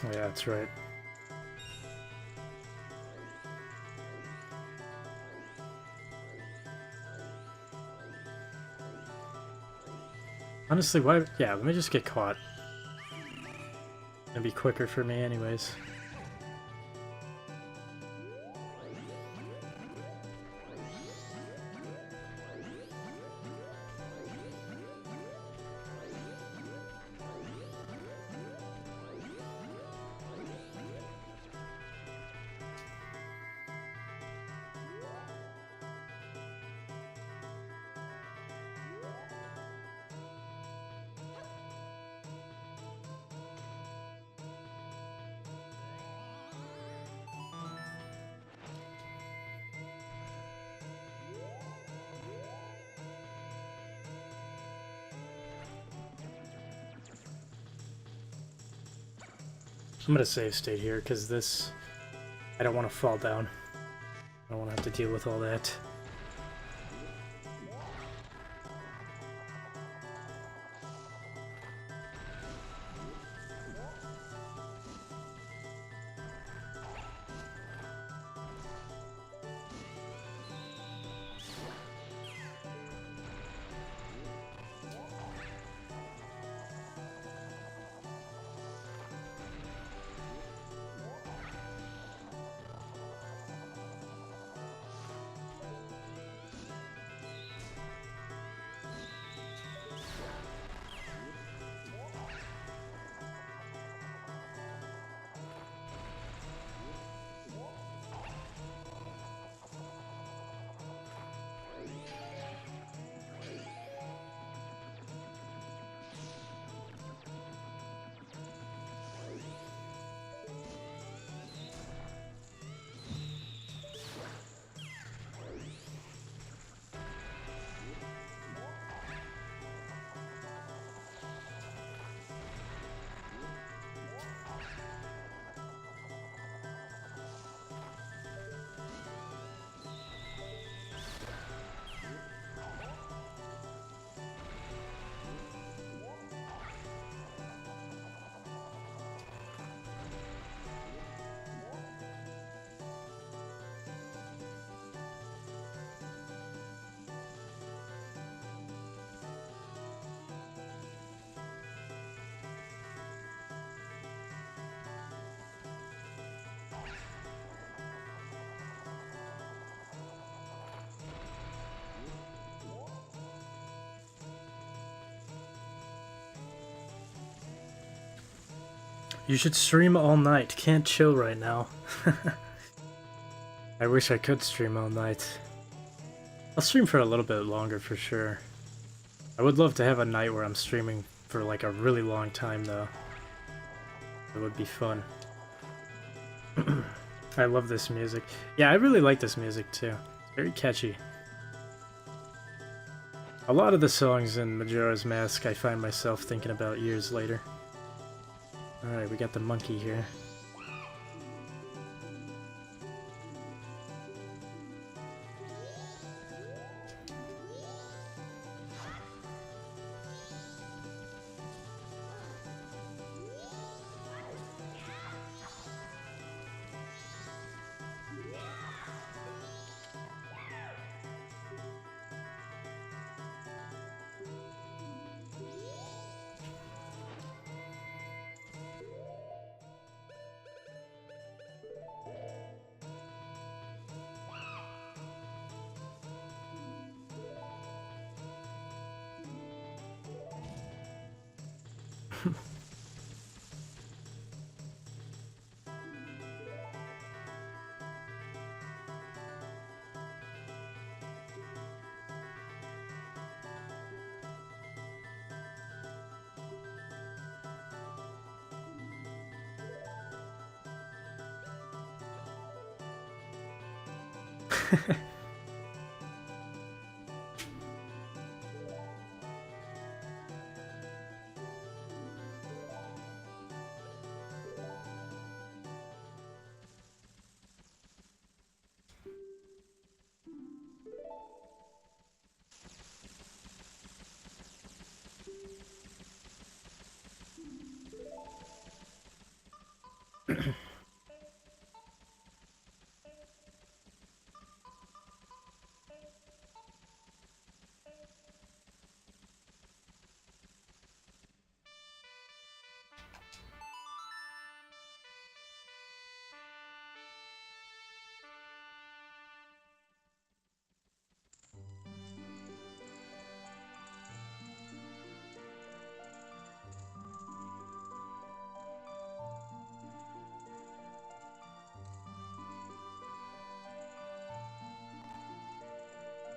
Speaker 1: Oh yeah, that's right. Honestly, why? Yeah, let me just get caught. It'd be quicker for me anyways. I'm gonna save state here because this, I don't want to fall down. I don't want to have to deal with all that. You should stream all night. Can't chill right now. I wish I could stream all night. I'll stream for a little bit longer for sure. I would love to have a night where I'm streaming for like a really long time though. It would be fun. I love this music. Yeah, I really like this music too. It's very catchy. A lot of the songs in Majora's Mask I find myself thinking about years later. Alright, we got the monkey here.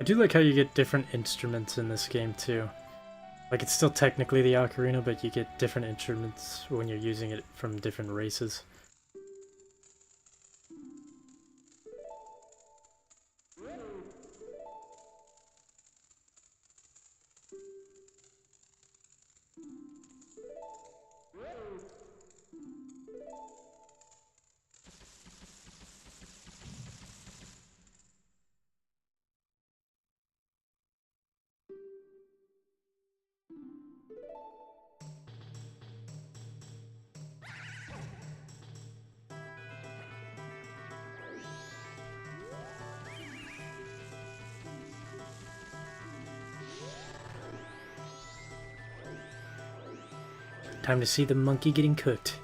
Speaker 1: I do like how you get different instruments in this game too. Like it's still technically the ocarina, but you get different instruments when you're using it from different races. Time to see the monkey getting cooked.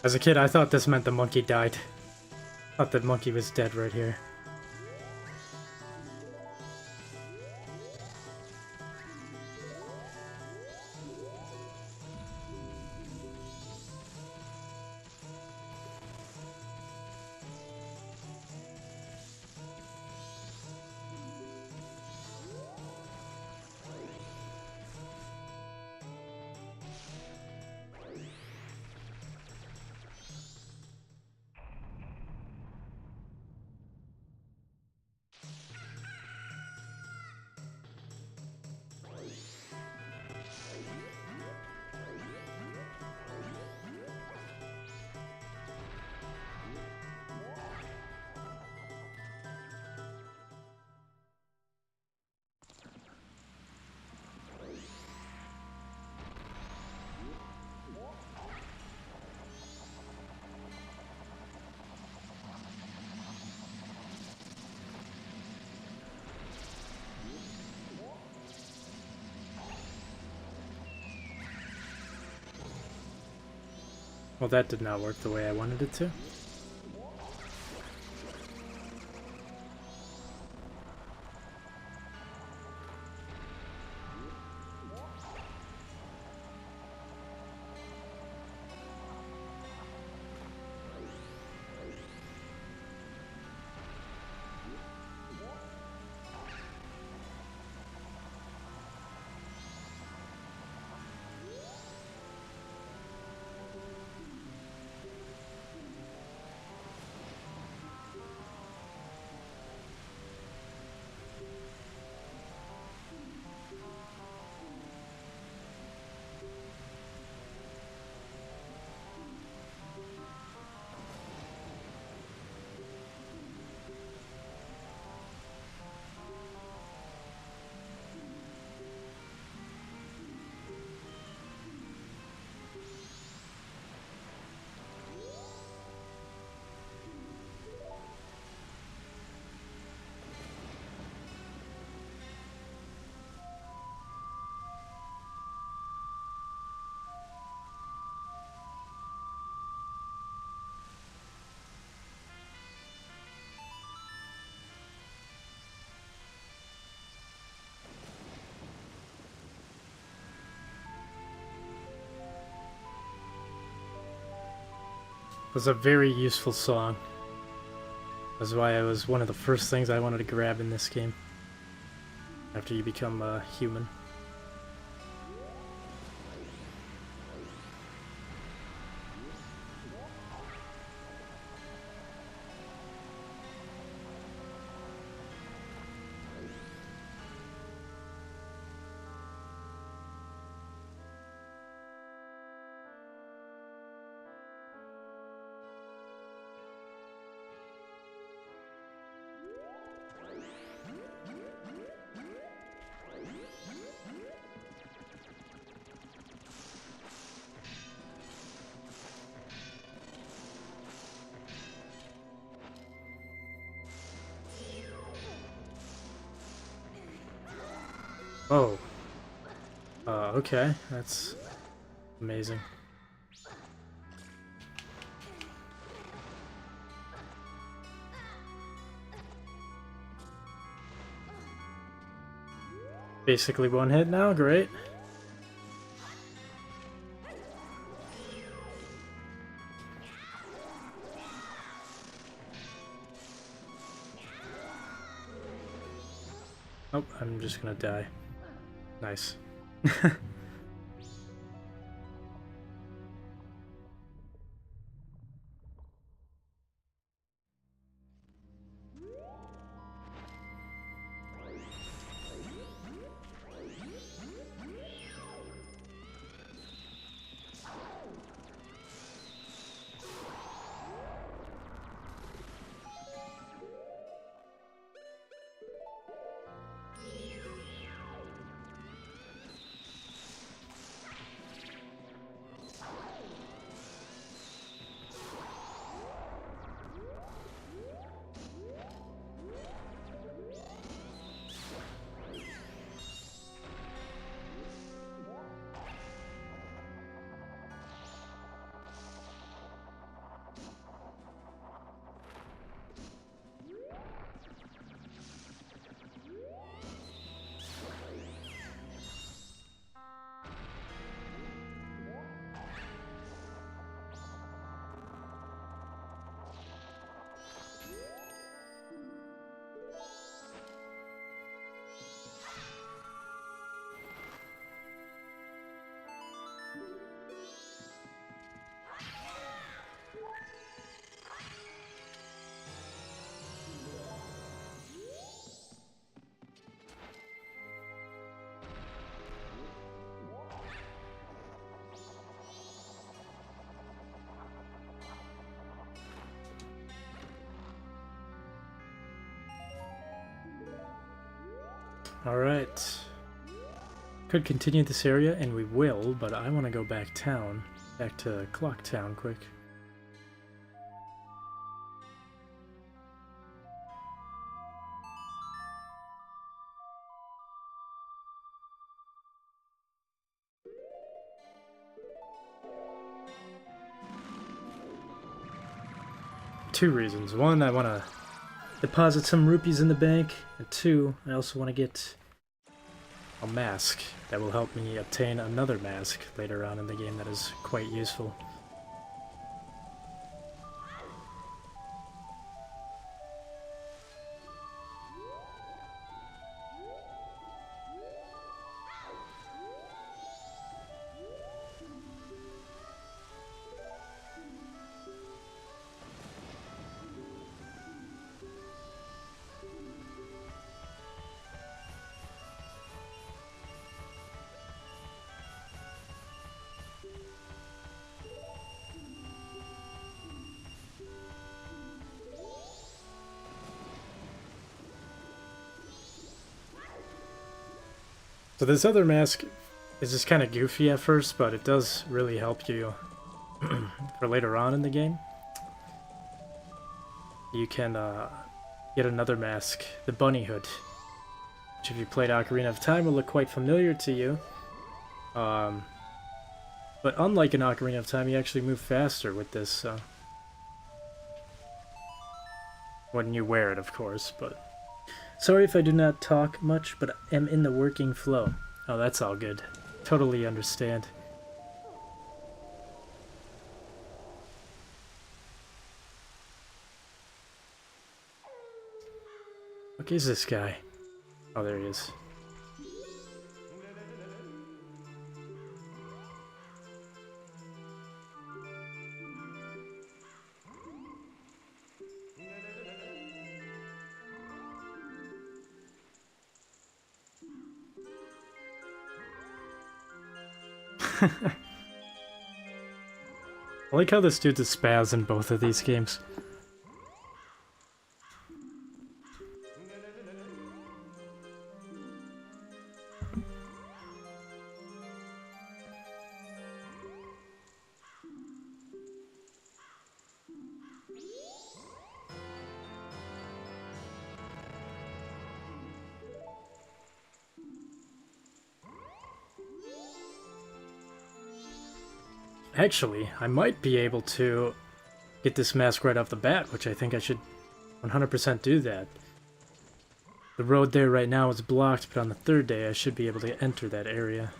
Speaker 1: As a kid, I thought this meant the monkey died. I thought the monkey was dead right here. Well, that did not work the way I wanted it to. It was a very useful song. That's why it was one of the first things I wanted to grab in this game. After you become a human. Oh. Okay. That's amazing. Basically one hit now, great. Oh, I'm just gonna die. Nice. Alright. Could continue this area, and we will, but I want to go back town. Back to Clock Town quick. two reasons. One, I want to deposit some rupees in the bank, and two, I also want to get a mask that will help me obtain another mask later on in the game that is quite useful. So this other mask is just kind of goofy at first, but it does really help you for later on in the game. You can get another mask, the bunny hood, which if you played Ocarina of Time will look quite familiar to you. But unlike in Ocarina of Time, you actually move faster with this when you wear it, of course, but... Sorry if I do not talk much, but am in the working flow. Oh, that's all good. Totally understand. What is this guy? Oh, there he is. I like how this dude's a spaz in both of these games. Actually, I might be able to get this mask right off the bat, which I think I should 100% do that. The road there right now is blocked, but on the third day I should be able to enter that area.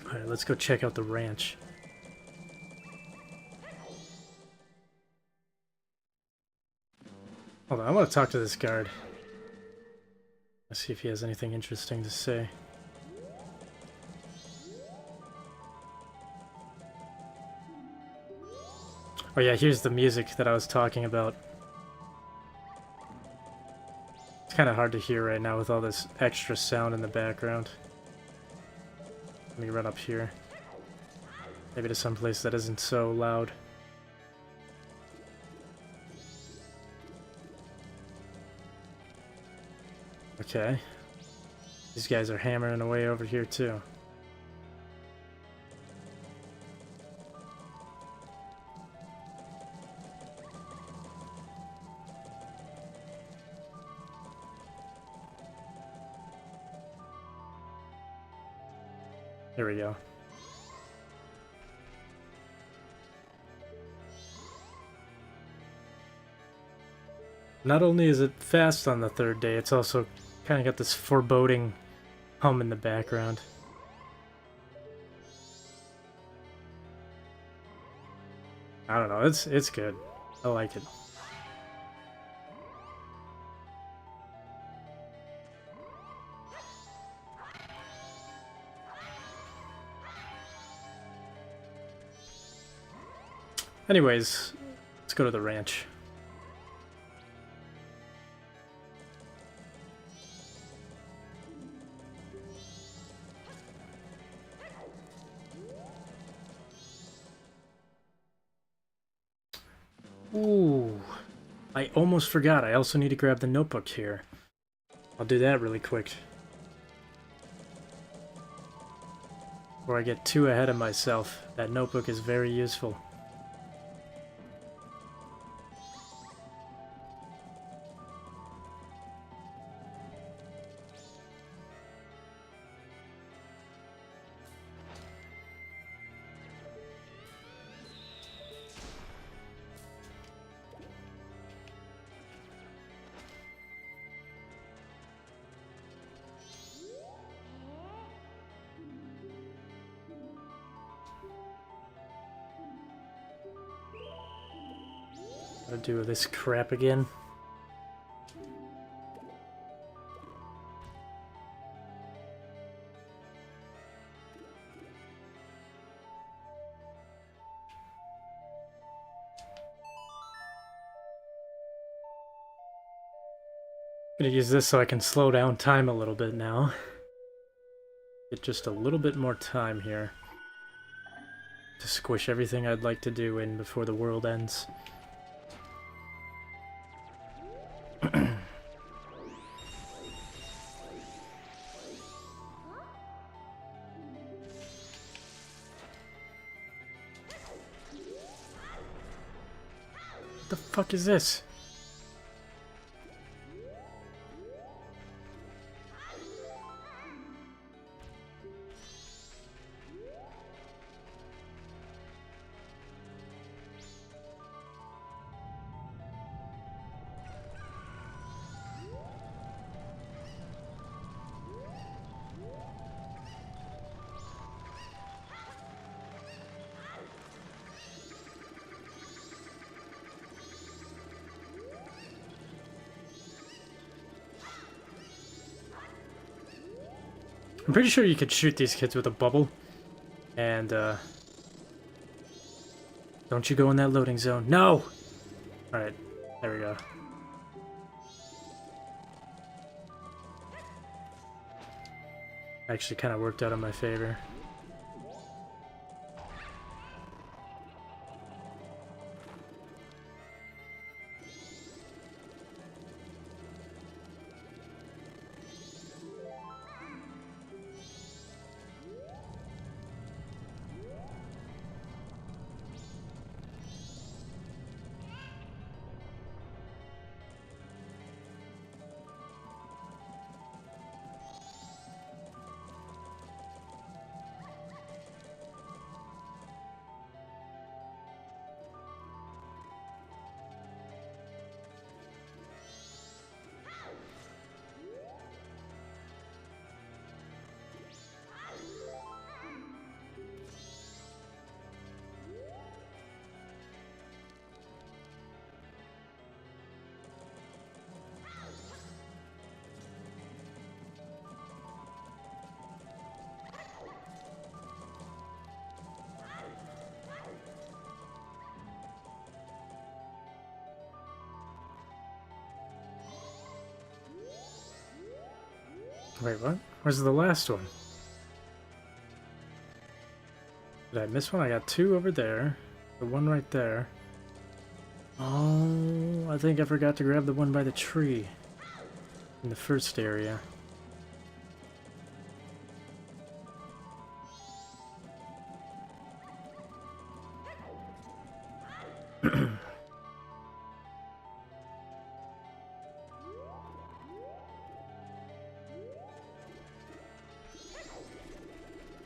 Speaker 1: Alright, let's go check out the ranch. Hold on, I want to talk to this guard. Let's see if he has anything interesting to say. Oh yeah, here's the music that I was talking about. It's kind of hard to hear right now with all this extra sound in the background. Let me run up here. Maybe to some place that isn't so loud. Okay. These guys are hammering away over here too. There we go. Not only is it fast on the third day, it's also kind of got this foreboding hum in the background. I don't know, it's good. I like it. Anyways, let's go to the ranch. Ooh. I almost forgot, I also need to grab the notebook here. I'll do that really quick. Before I get too ahead of myself, that notebook is very useful. Gotta do this crap again. Gonna use this so I can slow down time a little bit now. Get just a little bit more time here to squish everything I'd like to do in before the world ends. What the fuck is this? I'm pretty sure you could shoot these kids with a bubble. And, don't you go in that loading zone. No! Alright, there we go. Actually kind of worked out in my favor. Wait, what? Where's the last one? Did I miss one? I got two over there. The one right there. Oh, I think I forgot to grab the one by the tree in the first area.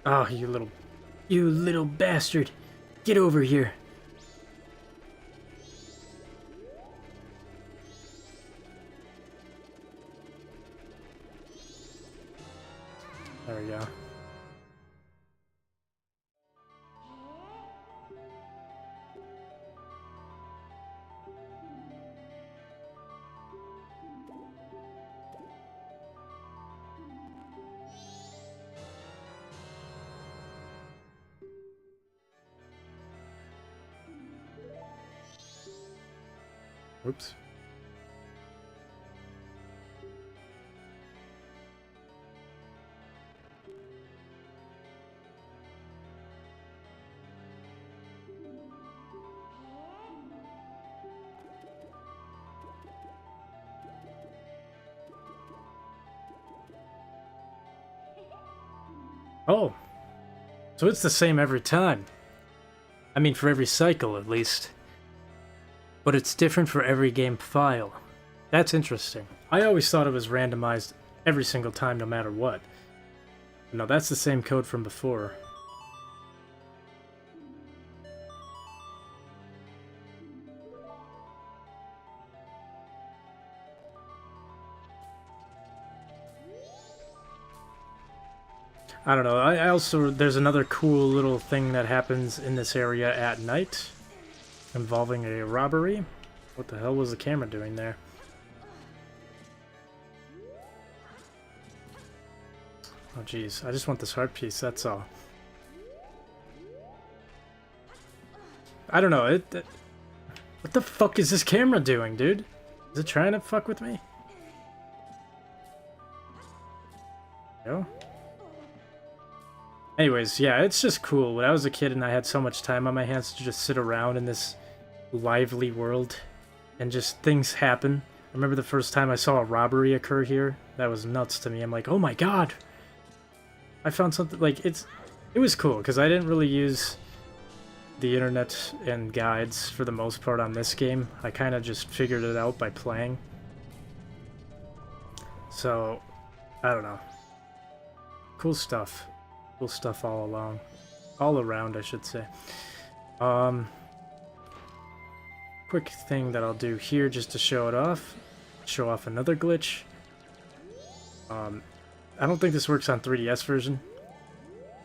Speaker 1: Oh, you little bastard. Get over here. There we go. Oops. Oh, so it's the same every time. I mean, for every cycle, at least. But it's different for every game file. That's interesting. I always thought it was randomized every single time, no matter what. No, that's the same code from before. I don't know. I also, there's another cool little thing that happens in this area at night involving a robbery. What the hell was the camera doing there? Oh jeez, I just want this heart piece, that's all. I don't know, what the fuck is this camera doing, dude? Is it trying to fuck with me? No? Anyways, yeah, it's just cool. When I was a kid and I had so much time on my hands to just sit around in this lively world and just things happen. I remember the first time I saw a robbery occur here. That was nuts to me. I'm like, oh my god! I found something, like, it was cool, because I didn't really use the internet and guides for the most part on this game. I kind of just figured it out by playing. So, I don't know. Cool stuff. Cool stuff all along. All around, I should say. Quick thing that I'll do here just to show it off. Show off another glitch. I don't think this works on 3DS version.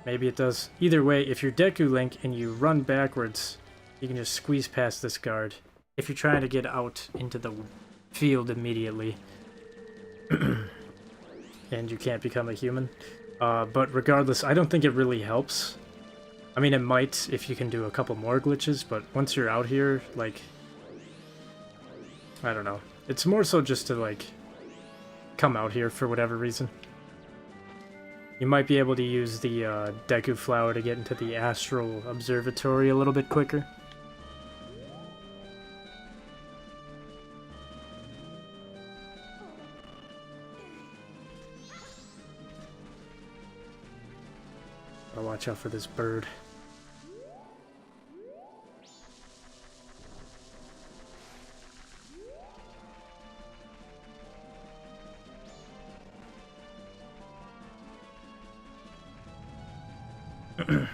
Speaker 1: Maybe it does. Either way, if you're Deku Link and you run backwards, you can just squeeze past this guard. If you're trying to get out into the field immediately. And you can't become a human. But regardless, I don't think it really helps. I mean, it might if you can do a couple more glitches, but once you're out here, like... I don't know. It's more so just to, like, come out here for whatever reason. You might be able to use the Deku Flower to get into the Astral Observatory a little bit quicker. I'll watch out for this bird.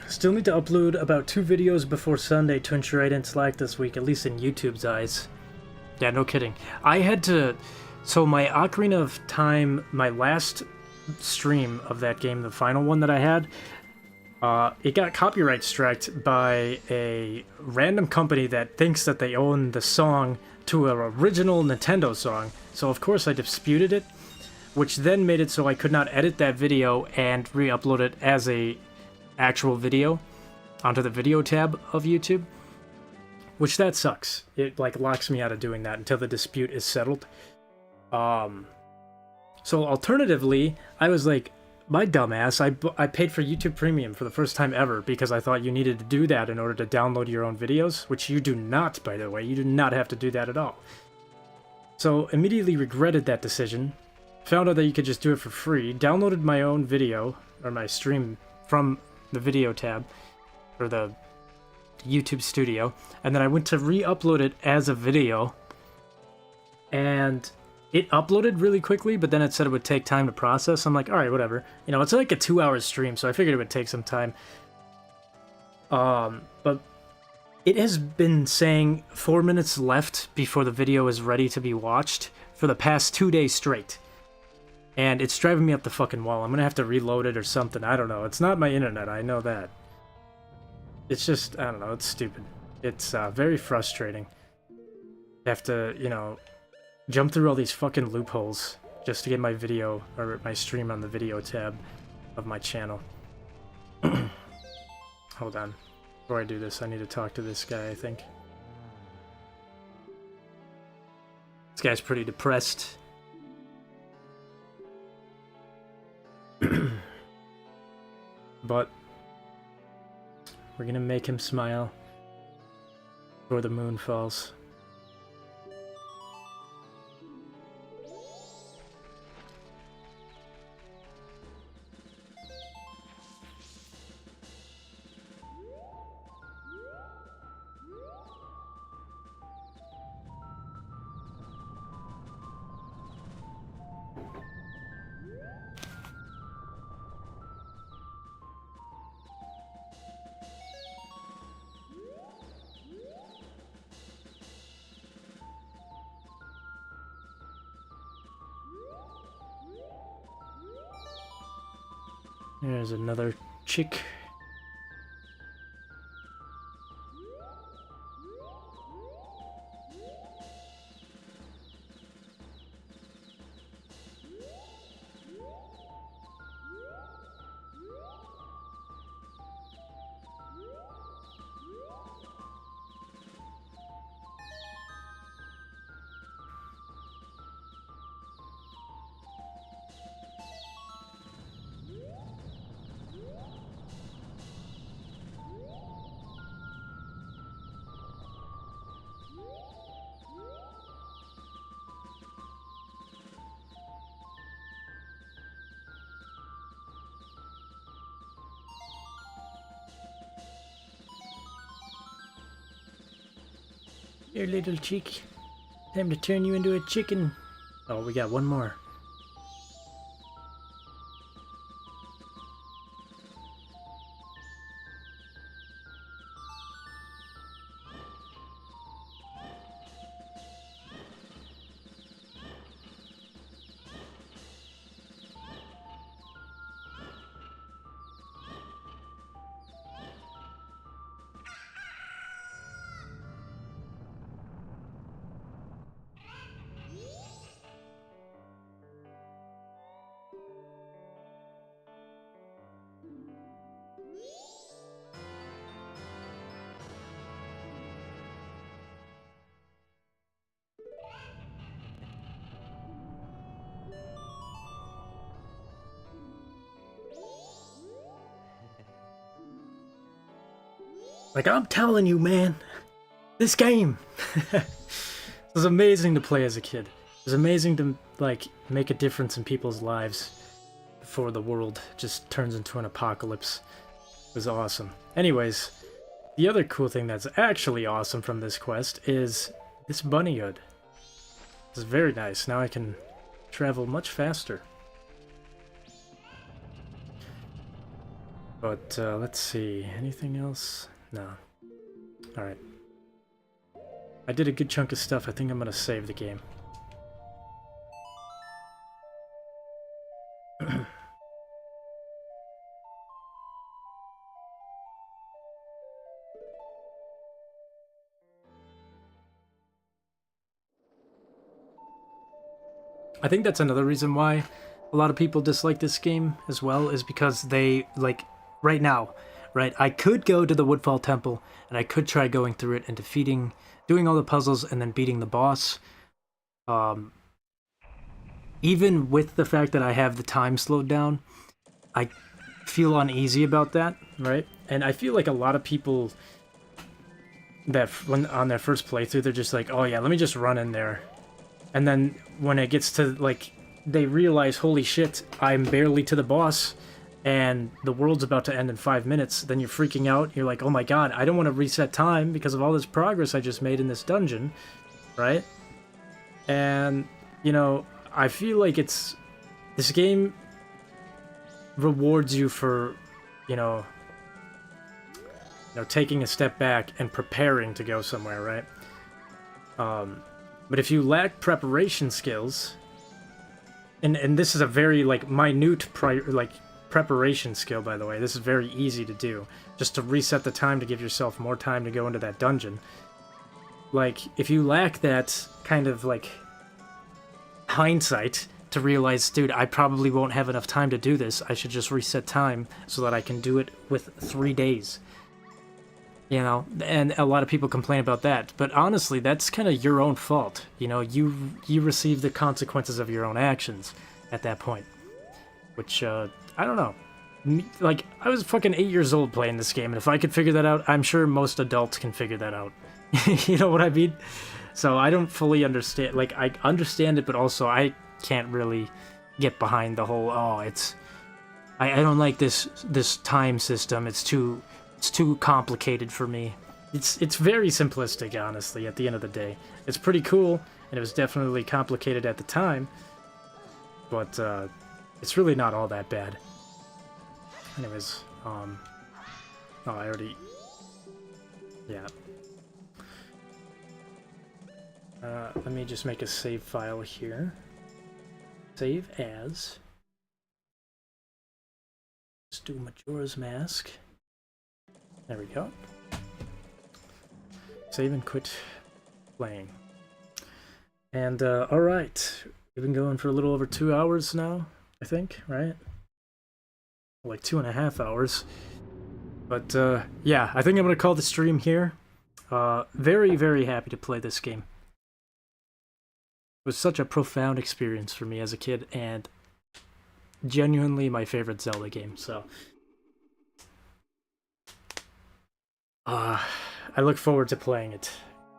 Speaker 1: Still need to upload about 2 videos before Sunday to ensure I didn't slack this week, at least in YouTube's eyes. Yeah, no kidding. I had to... So my Ocarina of Time, my last stream of that game, the final one that I had, it got copyright striked by a random company that thinks that they own the song to an original Nintendo song. So of course I disputed it, which then made it so I could not edit that video and re-upload it as a actual video onto the video tab of YouTube, which that sucks. It like locks me out of doing that until the dispute is settled. So alternatively, I was like, my dumbass, I paid for YouTube Premium for the first time ever because I thought you needed to do that in order to download your own videos, which you do not, by the way. You do not have to do that at all. So immediately regretted that decision, found out that you could just do it for free, downloaded my own video, or my stream, from the video tab, or the YouTube studio, and then I went to re-upload it as a video, and it uploaded really quickly, but then it said it would take time to process. I'm like, alright, whatever. You know, it's like a 2-hour stream, so I figured it would take some time. But it has been saying 4 minutes left before the video is ready to be watched for the past 2 days straight. And it's driving me up the fucking wall. I'm gonna have to reload it or something. I don't know. It's not my internet, I know that. It's just, I don't know, it's stupid. It's very frustrating. I have to, you know, jump through all these fucking loopholes just to get my video, or my stream on the video tab of my channel. Hold on. Before I do this, I need to talk to this guy, I think. This guy's pretty depressed. But we're gonna make him smile before the moon falls. There's another chick. Here, little chick. Time to turn you into a chicken. Oh, we got one more. Like, I'm telling you, man, this game was amazing to play as a kid. It was amazing to, like, make a difference in people's lives before the world just turns into an apocalypse. It was awesome. Anyways, the other cool thing that's actually awesome from this quest is this bunny hood. It's very nice. Now I can travel much faster. But, let's see. Anything else? No. Alright. I did a good chunk of stuff. I think I'm gonna save the game. I think that's another reason why a lot of people dislike this game as well, is because they, like, right now, right, I could go to the Woodfall Temple, and I could try going through it and doing all the puzzles and then beating the boss. Even with the fact that I have the time slowed down, I feel uneasy about that, right? And I feel like a lot of people that, when on their first playthrough, they're just like, oh yeah, let me just run in there. And then when it gets to, like, they realize, holy shit, I'm barely to the boss, and the world's about to end in 5 minutes, then you're freaking out. You're like, oh my god, I don't want to reset time because of all this progress I just made in this dungeon, right? And, you know, I feel like this game rewards you for, you know, taking a step back and preparing to go somewhere, right? But if you lack preparation skills, and this is a very, like, minute preparation skill, by the way. This is very easy to do, just to reset the time to give yourself more time to go into that dungeon. Like, if you lack that kind of, like, hindsight to realize, dude, I probably won't have enough time to do this, I should just reset time so that I can do it with 3 days. You know, and a lot of people complain about that, but honestly, that's kind of your own fault. You know, you receive the consequences of your own actions at that point. Which, I don't know. Like, I was fucking 8 years old playing this game, and if I could figure that out, I'm sure most adults can figure that out. You know what I mean? So I don't fully understand, like, I understand it, but also I can't really get behind the whole, oh, it's... I don't like this time system, it's too complicated for me. It's very simplistic, honestly, at the end of the day. It's pretty cool, and it was definitely complicated at the time, but it's really not all that bad. Anyways, oh, I already... Yeah. Let me just make a save file here. Save as... Let's do Majora's Mask. There we go. Save and quit playing. And, alright. We've been going for a little over 2 hours now, I think, right? Like 2.5 hours. But, yeah, I think I'm going to call the stream here. Very, very happy to play this game. It was such a profound experience for me as a kid, and genuinely my favorite Zelda game, so... I look forward to playing it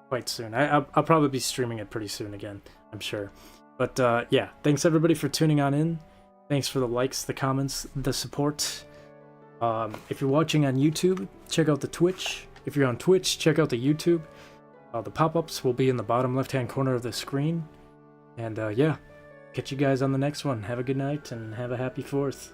Speaker 1: quite soon. I'll probably be streaming it pretty soon again, I'm sure. But, yeah, thanks everybody for tuning on in. Thanks for the likes, the comments, the support. If you're watching on YouTube, check out the Twitch. If you're on Twitch, check out the YouTube. The pop-ups will be in the bottom left-hand corner of the screen. And, yeah, catch you guys on the next one. Have a good night, and have a happy 4th.